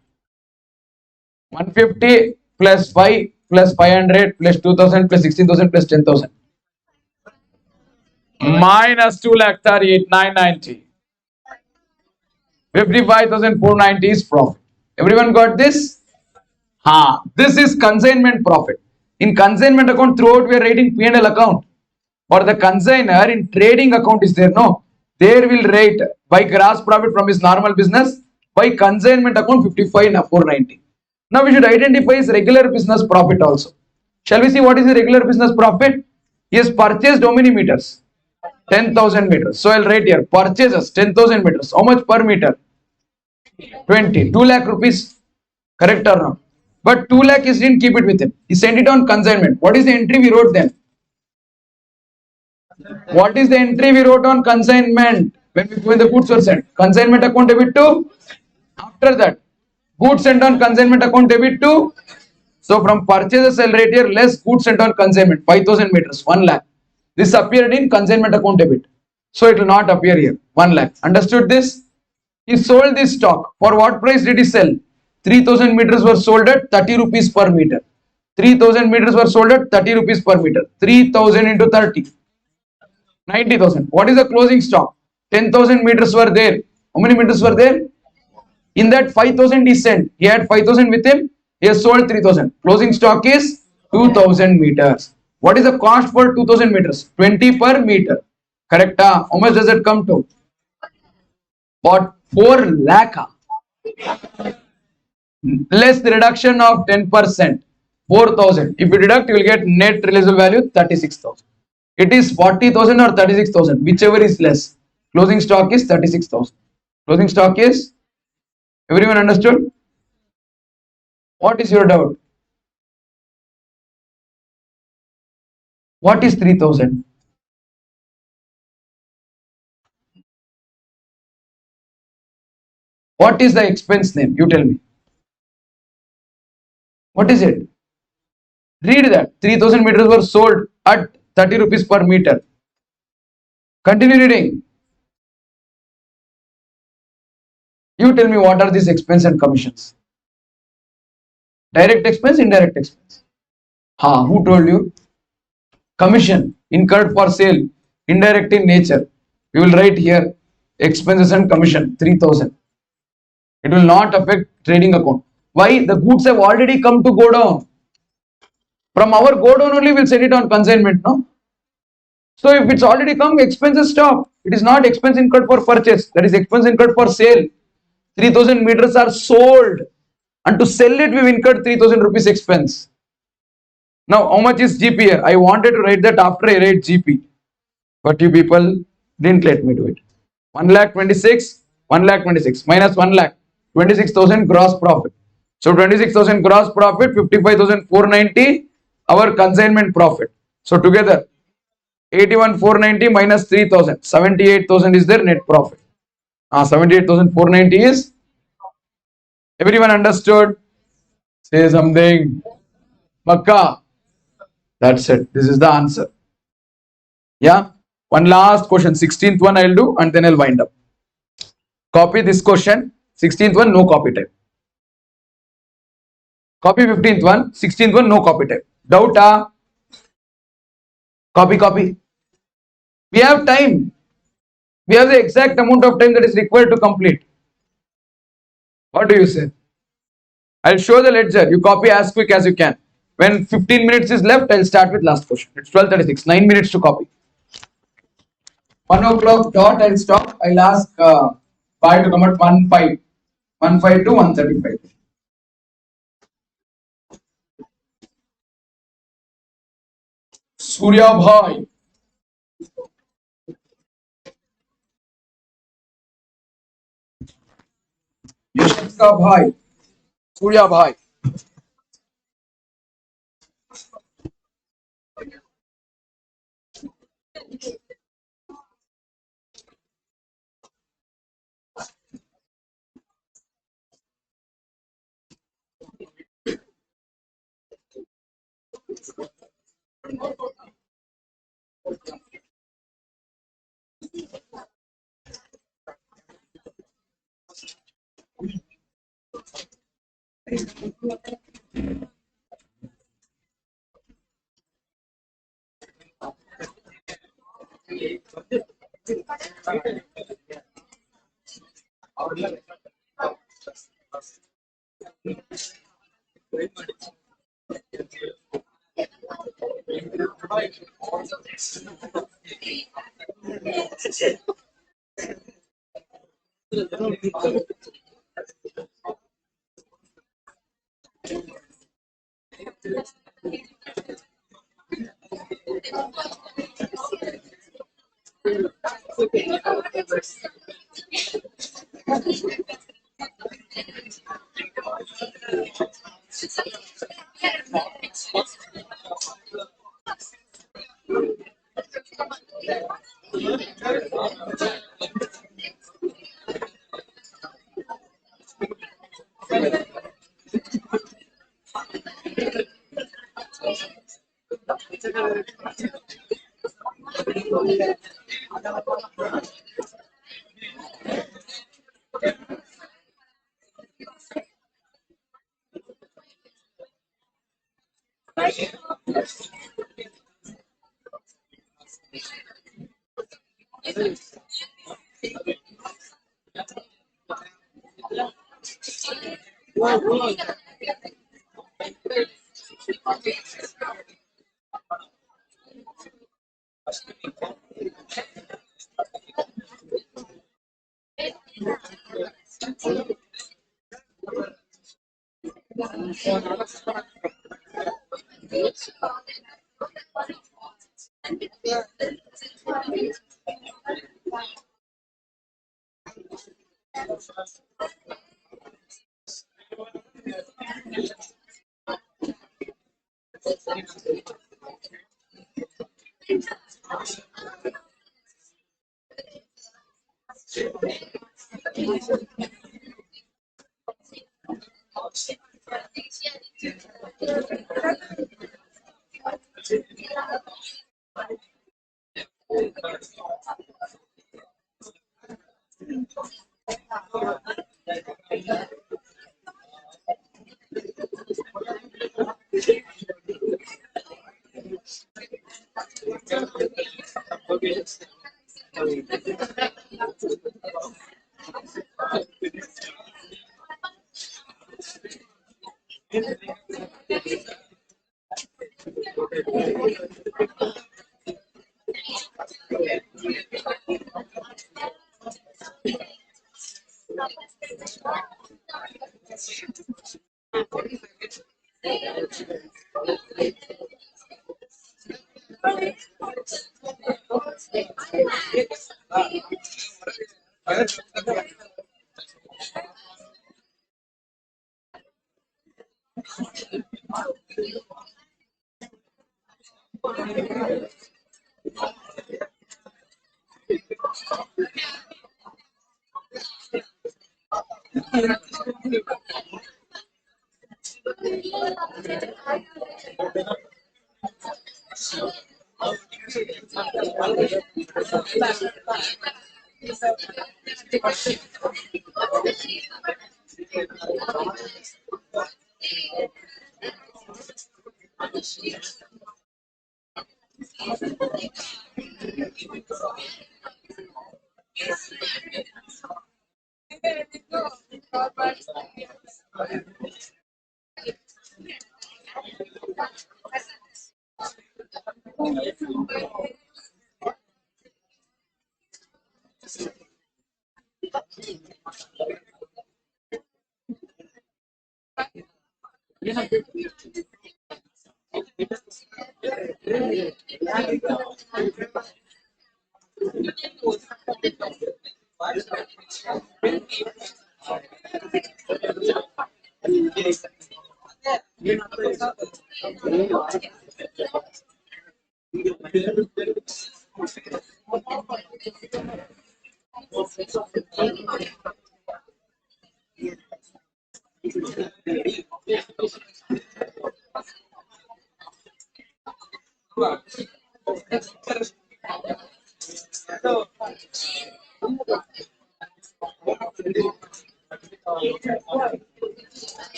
150 plus 5 plus 500 plus 2000 plus 16,000 plus 10,000. Minus 2 lakh 38 990. 55,490 is profit. Everyone got this? This is consignment profit. In consignment account, throughout we are writing P&L account. For the consigner in trading account is there, no? There will write by gross profit from his normal business, by consignment account 55,490. Now we should identify his regular business profit also. Shall we see what is the regular business profit? He has purchased how many meters? 10,000 meters. So I'll write here purchases 10,000 meters. How much per meter? 20. 2 lakh rupees. Correct or not? But 2 lakh is didn't keep it with him. He sent it on consignment. What is the entry we wrote then? What is the entry we wrote on consignment when the goods were sent? Consignment account debit to. After that, goods sent on consignment account debit to. So from purchases I'll write here less goods sent on consignment 5,000 meters 1 lakh. This appeared in consignment account debit. So it will not appear here 1 lakh. Understood this? He sold this stock. For what price did he sell? 3,000 meters were sold at 30 rupees per meter. 3,000 meters were sold at 30 rupees per meter. 3,000 into 30. 90,000. What is the closing stock? 10,000 meters were there. How many meters were there? In that 5,000 he sent. He had 5,000 with him. He has sold 3,000. Closing stock is 2,000 meters. What is the cost for 2,000 meters? 20 per meter. Correct? How much does it come to? What? 4 lakh. Less the reduction of 10%. 4,000. If you deduct, you will get net realizable value 36,000. It is 40,000 or 36,000, whichever is less. Closing stock is 36,000. Closing stock is, everyone understood? What is your doubt? What is 3,000? What is the expense name? You tell me. What is it? Read that. 3,000 meters were sold at 30 rupees per meter. Continue reading. You tell me what are these expense and commissions? Direct expense, indirect expense. Who told you? Commission incurred for sale, indirect in nature. We will write here expenses and commission 3,000. It will not affect trading account. Why? The goods have already come to go down. From our go down only we'll send it on consignment, no? So if it's already come, expenses stop. It is not expense incurred for purchase. That is expense incurred for sale. 3,000 meters are sold. And to sell it, we've incurred 3,000 rupees expense. Now, how much is GP here? I wanted to write that after I write GP. But you people didn't let me do it. 1 lakh 26, 1 lakh 26 minus 1 lakh 26,000 gross profit. So 26,000 gross profit, 55,490 our consignment profit. So together 81,490 minus 3,000, 78,000 is their net profit. 78,490 is. Everyone understood? Say something. Makka. That's it. This is the answer. Yeah. One last question. 16th one I'll do and then I'll wind up. Copy this question. 16th one, no copy type. Copy 15th one. 16th one, no copy type. Doubt? Copy. We have time. We have the exact amount of time that is required to complete. What do you say? I'll show the ledger. You copy as quick as you can. When 15 minutes is left, I'll start with last question. It's 12:36. 9 minutes to copy. 1 o'clock dot, I'll stop. I'll ask Pi to come at 1:05. 15 to 135. Surya Bhai. Yashka Bhai. Surya Bhai.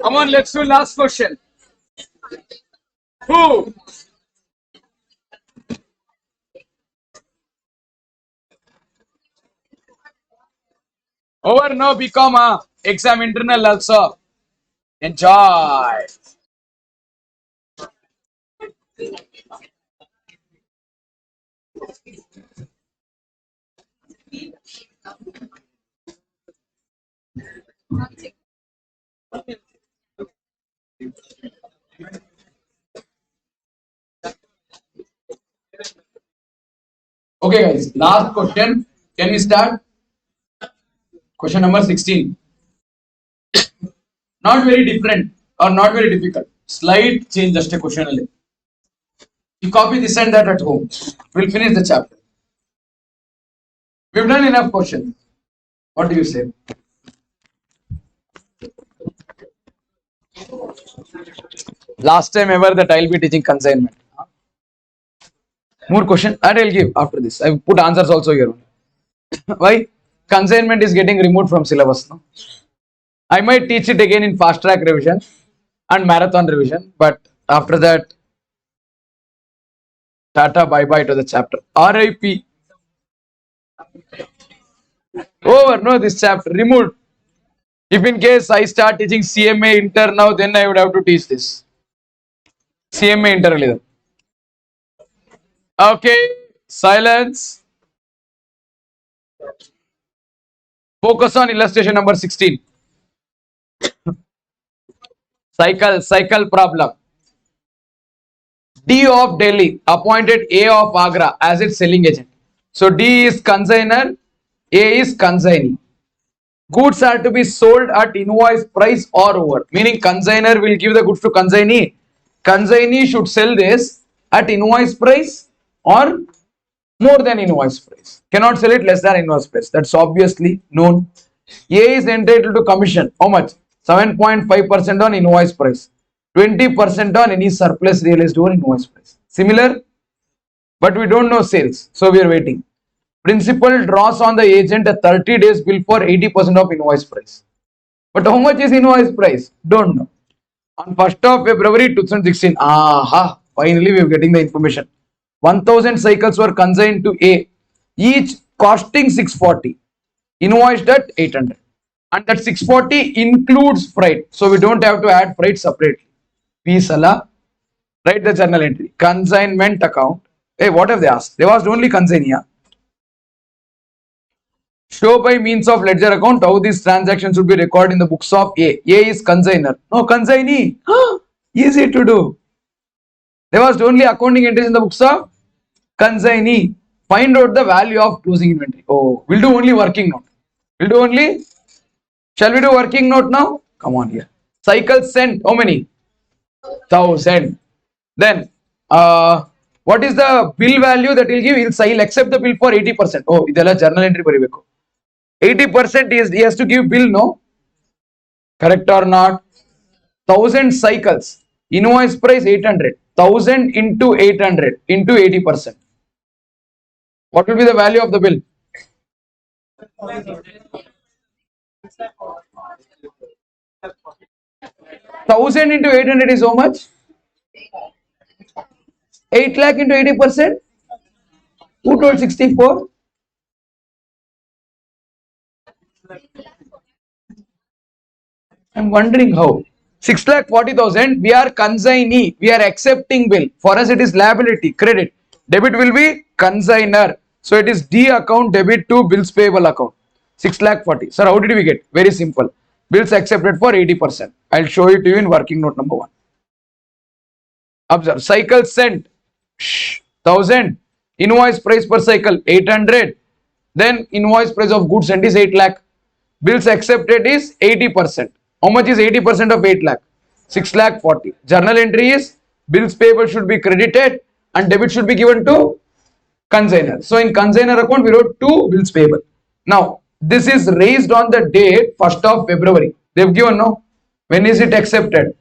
Come on, let's do last question. Who? Over no become exam internal also. Enjoy. Okay, guys. Last question. Can we start? Question number 16. Not very different or not very difficult. Slight change just a question only. You copy this and that at home. We'll finish the chapter. We've done enough questions. What do you say? Last time ever that I'll be teaching consignment. More question and I'll give after this. I've put answers also here. Why? Consignment is getting removed from syllabus. No? I might teach it again in fast track revision and marathon revision, but after that, tata bye bye to the chapter. RIP. Over. No, this chapter removed. If in case I start teaching CMA Inter now, then I would have to teach this. CMA Inter. Okay, silence. Focus on illustration number 16. Cycle problem. D of Delhi appointed A of Agra as its selling agent. So D is consignor, A is consignee. Goods are to be sold at invoice price or over. Meaning consignor will give the goods to consignee. Consignee should sell this at invoice price or more than invoice price. Cannot sell it less than invoice price. That's obviously known. A is entitled to commission. How much? 7.5% on invoice price. 20% on any surplus realized over invoice price. Similar, but we don't know sales. So we are waiting. Principal draws on the agent a 30 days bill for 80% of invoice price. But how much is invoice price? Don't know. On 1st of February 2016, finally we are getting the information. 1000 cycles were consigned to A, each costing 640. Invoiced at 800. And that 640 includes freight. So we don't have to add freight separately. P Sala, write the journal entry. Consignment account. Hey, what have they asked? They've asked only consignee. Show by means of ledger account how these transactions should be recorded in the books of A. A is consignor. No, consignee. Easy to do. There was only accounting entries in the books of consignee. Find out the value of closing inventory. Oh, we'll do only working note. We'll do only. Shall we do working note now? Come on here. Cycles sent. How many? 1000. Then, what is the bill value that he'll give? He'll accept the bill for 80%. Oh, idella journal entry baribeku. 80% is he has to give bill, no? Correct or not? 1000 cycles. Invoice price 800. 1000 into 800 into 80%. What will be the value of the bill? 1000 into 800 is how much? 8 lakh into 80%? Who told 64? I'm wondering how. 6,40,000, we are consignee, we are accepting bill. For us it is liability, credit. Debit will be consignor. So it is D account debit to bills payable account. 6,40,000. Sir, how did we get? Very simple. Bills accepted for 80%. I'll show it to you in working note number 1. Observe, cycle sent 1000, invoice price per cycle 800, then invoice price of goods sent is 8 lakh. Bills accepted is 80%. How much is 80% of 8 lakh? 6 lakh 40. Journal entry is bills payable should be credited and debit should be given to consignor. So in consignor account we wrote 2 bills payable. Now this is raised on the date 1st of February. They've given, no? When is it accepted?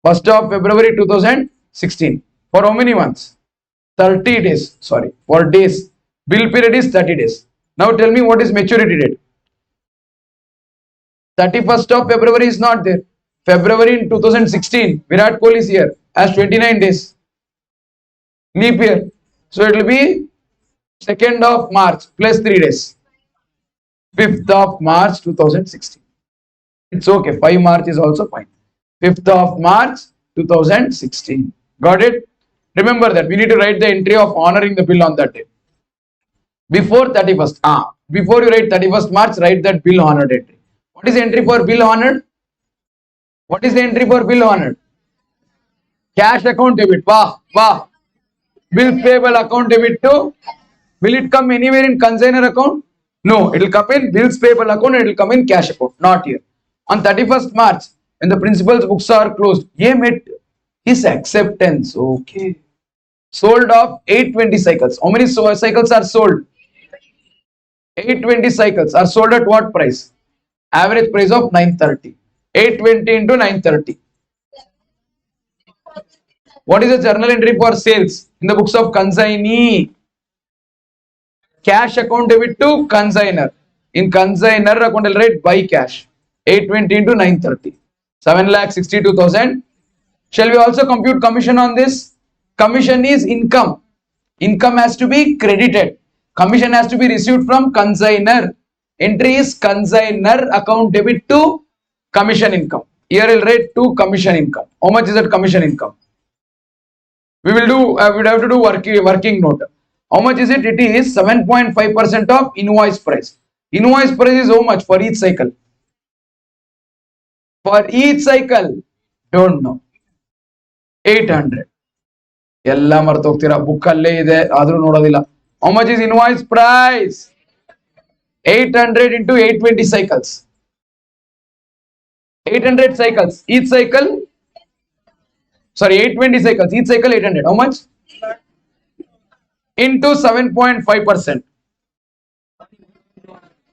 1st of February 2016. For how many months? 30 days. Sorry, for days. Bill period is 30 days. Now tell me what is maturity date? 31st of February is not there. February in 2016, Virat Kohli is here as 29 days. Leap year. So it will be 2nd of March plus 3 days. 5th of March 2016. It's okay. 5 March is also fine. 5th of March 2016. Got it? Remember that we need to write the entry of honoring the bill on that day. Before 31st. Before you write 31st March, write that bill honored entry. What is the entry for bill honored? What is the entry for bill honored? Cash account debit. Wah. Bill payable account debit to. Will it come anywhere in consignor account? No. It will come in bills payable account and it will come in cash account. Not here. On 31st March, when the principal's books are closed, he met his acceptance. Okay. Sold off 820 cycles. How many cycles are sold? 820 cycles are sold at what price? Average price of 930. 820 into 930. What is the journal entry for sales in the books of consignee? Cash account debit to consignor. In consignor account, I'll write by cash. 820 into 930. 7,62,000. Shall we also compute commission on this? Commission is income. Income has to be credited. Commission has to be received from consignor. Entry is consignor account debit to commission income. Here I'll write to commission income. How much is that commission income? We will do, we would have to do working note. How much is it? It is 7.5% of invoice price. Invoice price is how much for each cycle? For each cycle, don't know. 800. Ella martogtira book alle ide adru nodadilla. How much is invoice price? 800 into 820 cycles. 800 cycles. Each cycle, sorry, 820 cycles. Each cycle 800. How much? Into 7.5%.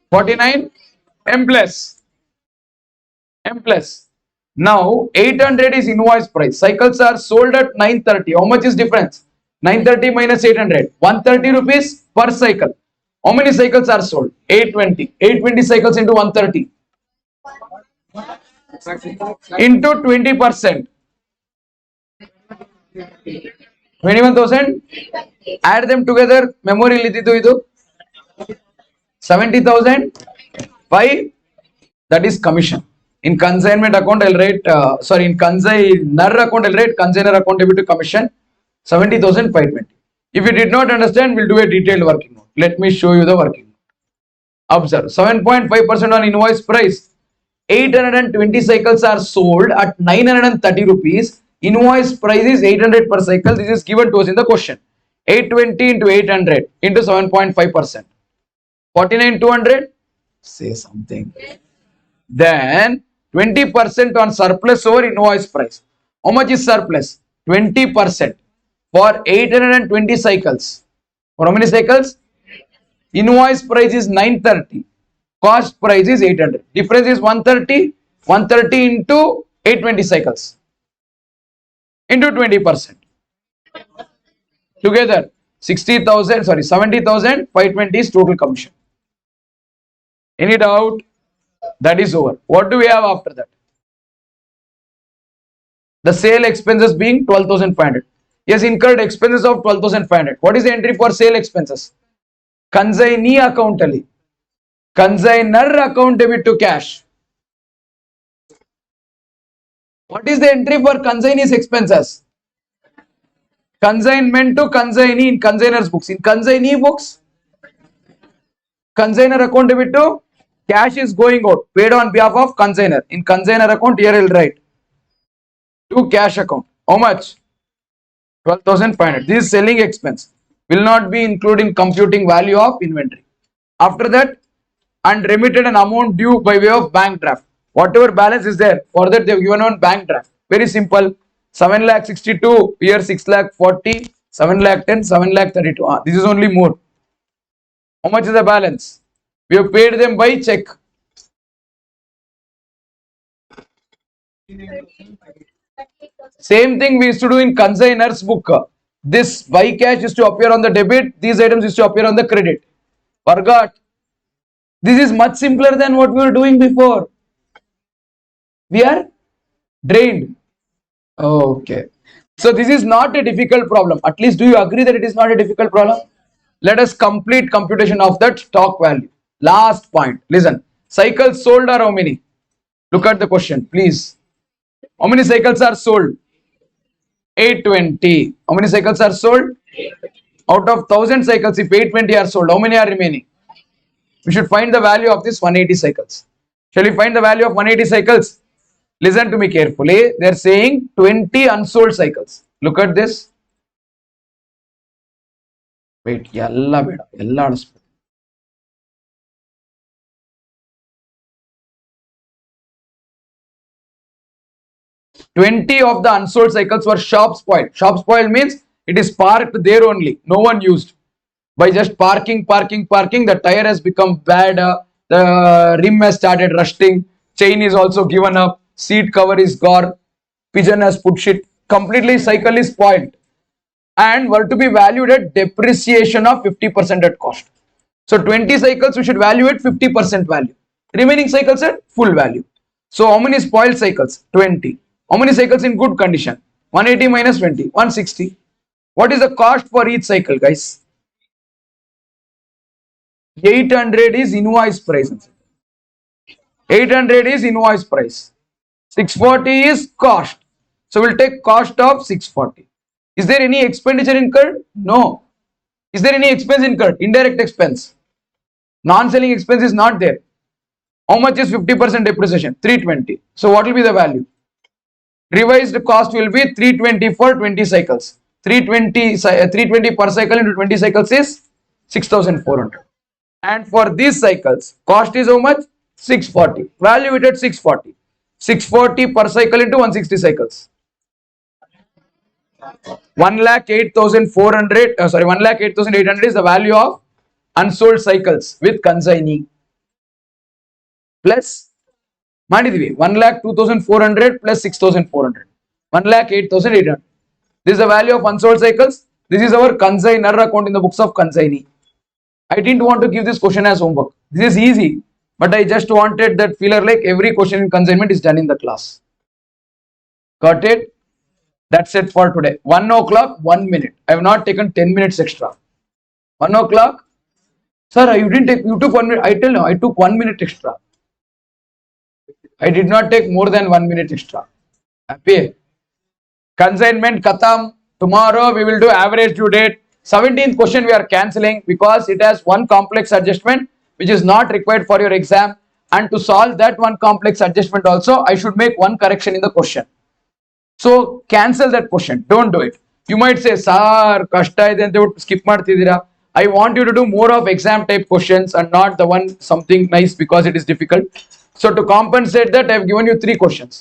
49 M plus. M plus. Now 800 is invoice price. Cycles are sold at 930. How much is difference? 930 minus 800. 130 rupees per cycle. How many cycles are sold? 820. 820 cycles into 130. Into 20%. 21,000. Add them together. Memory lididu idu. 70,000 by that is commission. In consignment account, I'll write, in consignor account, I'll write consignor account debit to commission 70,520. If you did not understand, we'll do a detailed working note. Let me show you the working note. Observe 7.5% on invoice price. 820 cycles are sold at 930 rupees. Invoice price is 800 per cycle. This is given to us in the question. 820 into 800 into 7.5%. 49,200. Say something. Then 20% on surplus over invoice price. How much is surplus? 20% for 820 cycles. For how many cycles? Invoice price is 930. Cost price is 800. Difference is 130. 130 into 820 cycles into 20%. Together 60,000, sorry, 70,000, 520 is total commission. Any doubt? That is over. What do we have after that? The sale expenses being 12,500. Yes, incurred expenses of 12,500. What is the entry for sale expenses? Consignee account ali. Consigner account debit to cash. What is the entry for consignee's expenses? Consignment to consignee in consigner's books. In consignee books, consigner account debit to cash is going out, paid on behalf of consigner. In consigner account, here I will write to cash account. How much? 12,500. This is selling expense. Will not be included in computing value of inventory. After that, and remitted an amount due by way of bank draft. Whatever balance is there, for that they have given on bank draft. Very simple. 7 lakh 62, here 6 lakh 40, 7 lakh 10, 7 lakh 32. This is only more. How much is the balance? We have paid them by check. Same thing we used to do in consigner's book. This by cash used to appear on the debit. These items used to appear on the credit. Forgot. This is much simpler than what we were doing before. We are drained. Okay. So this is not a difficult problem. At least do you agree that it is not a difficult problem? Let us complete computation of that stock value. Last point. Listen. Cycles sold are how many? Look at the question, please. How many cycles are sold? 820. How many cycles are sold? Out of 1000 cycles, if 820 are sold, how many are remaining? We should find the value of this 180 cycles. Shall we find the value of 180 cycles? Listen to me carefully. They are saying 20 unsold cycles. Look at this. Wait, yalla beda, yalla 20 of the unsold cycles were shop spoiled. Shop spoiled means it is parked there only. No one used. By just parking, the tire has become bad. The rim has started rusting. Chain is also given up. Seat cover is gone. Pigeon has put shit. Completely cycle is spoiled. And were to be valued at depreciation of 50% at cost. So 20 cycles we should value at 50% value. Remaining cycles at full value. So how many spoiled cycles? 20. How many cycles in good condition? 180 minus 20. 160. What is the cost for each cycle, guys? 800 is invoice price. 800 is invoice price. 640 is cost. So we'll take cost of 640. Is there any expenditure incurred? No. Is there any expense incurred? Indirect expense. Non-selling expense is not there. How much is 50% depreciation? 320. So what will be the value? Revised cost will be 320 for 20 cycles. 320 per cycle into 20 cycles is 6,400. And for these cycles, cost is how much? 640. Value it at 640. 640 per cycle into 160 cycles. 1,08,400. 1,08,800 is the value of unsold cycles with consignee. Plus, 1,02,400 plus 6,400. 1,08,800. This is the value of unsold cycles. This is our consignor account in the books of consignee. I didn't want to give this question as homework. This is easy, but I just wanted that feeler like every question in consignment is done in the class. Got it? That's it for today. 1 o'clock, 1 minute. I have not taken 10 minutes extra. 1 o'clock. Sir, you didn't take, you took 1 minute. I tell you, I took 1 minute extra. I did not take more than 1 minute extra. Happy? Consignment khatam. Tomorrow we will do average due date. 17th question we are cancelling because it has one complex adjustment which is not required for your exam. And to solve that one complex adjustment also, I should make one correction in the question. So cancel that question. Don't do it. You might say, "Sir, kashta ide ante skip ಮಾಡ್ತಿದ್ದೀರಾ." I want you to do more of exam type questions and not the one something nice because it is difficult. So to compensate that, I have given you 3 questions.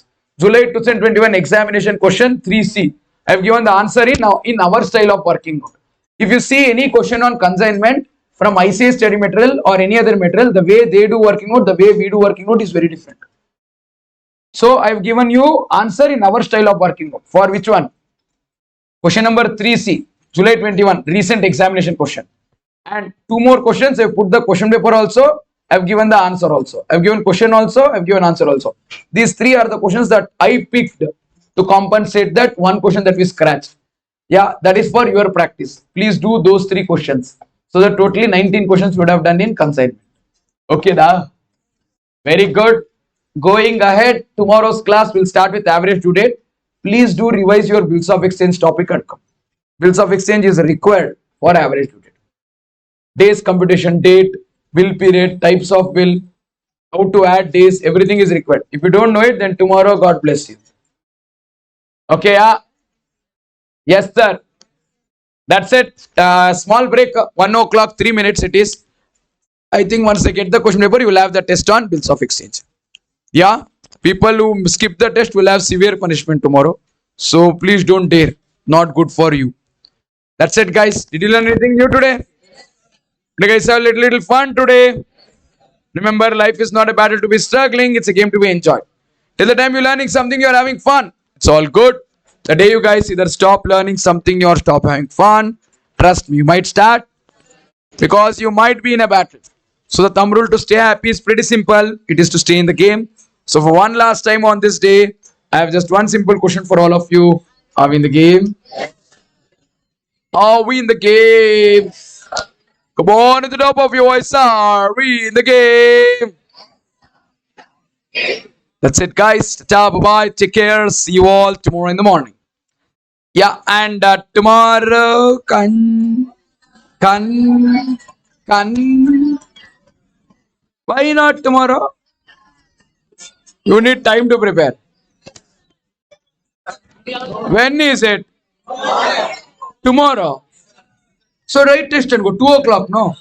July 2021 examination question 3C. I have given the answer in our style of working note. If you see any question on consignment from ICA study material or any other material, the way they do working note, the way we do working note is very different. So I have given you answer in our style of working note. For which one? Question number 3C, July 21, recent examination question. And 2 more questions. I have put the question paper also. I have given the answer also. I have given question also. I have given answer also. These 3 are the questions that I picked to compensate that one question that we scratched. Yeah, that is for your practice. Please do those 3 questions. So that totally 19 questions would have done in consignment. Okay, da. Very good. Going ahead, tomorrow's class will start with average due date. Please do revise your bills of exchange topic outcome. Bills of exchange is required for average due date. Days computation, date, bill period, types of bill, how to add days, everything is required. If you don't know it, then tomorrow, God bless you. Okay, yeah. Yes, sir. That's it. Small break, 1 o'clock, 3 minutes it is. I think once I get the question paper, you will have the test on bills of exchange. Yeah, people who skip the test will have severe punishment tomorrow. So please don't dare. Not good for you. That's it, guys. Did you learn anything new today? Did you guys have a little fun today? Remember, life is not a battle to be struggling. It's a game to be enjoyed. Till the time you're learning something, you're having fun. It's all good. The day you guys either stop learning something or stop having fun, trust me, you might start because you might be in a battle. So the thumb rule to stay happy is pretty simple. It is to stay in the game. So for one last time on this day, I have just one simple question for all of you. Are we in the game? Are we in the game? Come on at the top of your voice. Are we in the game? That's it, guys. Ta-ta, bye-bye. Take care. See you all tomorrow in the morning. Yeah, and tomorrow, can. Why not tomorrow? You need time to prepare. When is it? Tomorrow. So write test and go. 2 o'clock, no?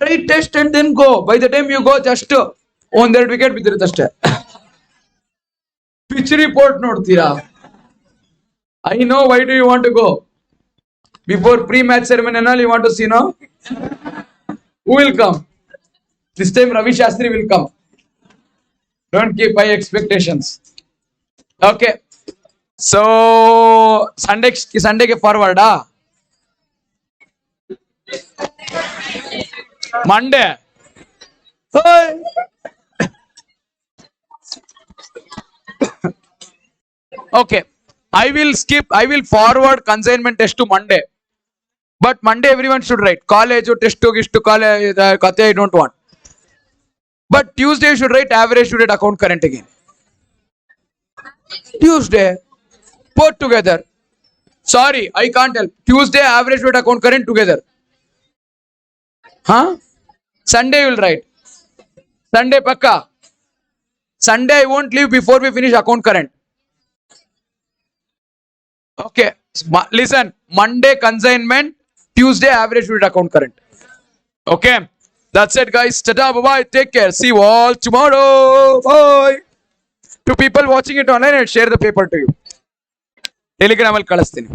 Write test and then go. By the time you go, just on that wicket with the test. Pitch report ನೋಡ್ತೀರಾ? I know why do you want to go? Before pre-match ceremony and all you want to see, no? Who will come? This time Ravi Shastri will come. Don't keep high expectations. Okay. So Sunday ke forward, Monday. Hey. Okay. I will forward consignment test to Monday. But Monday everyone should write. College test to college kate I don't want. But Tuesday you should write average due date account current again. Tuesday. Put together. Sorry, I can't help. Tuesday average due date account current together. Huh? Sunday you will write. Sunday pakka. Sunday I won't leave before we finish account current. Okay. Listen. Monday consignment. Tuesday average due date account current. Okay. That's it, guys. Ta-ta, bye-bye. Take care. See you all tomorrow. Bye. To people watching it online, I'll share the paper to you. Telegram al kalasthini.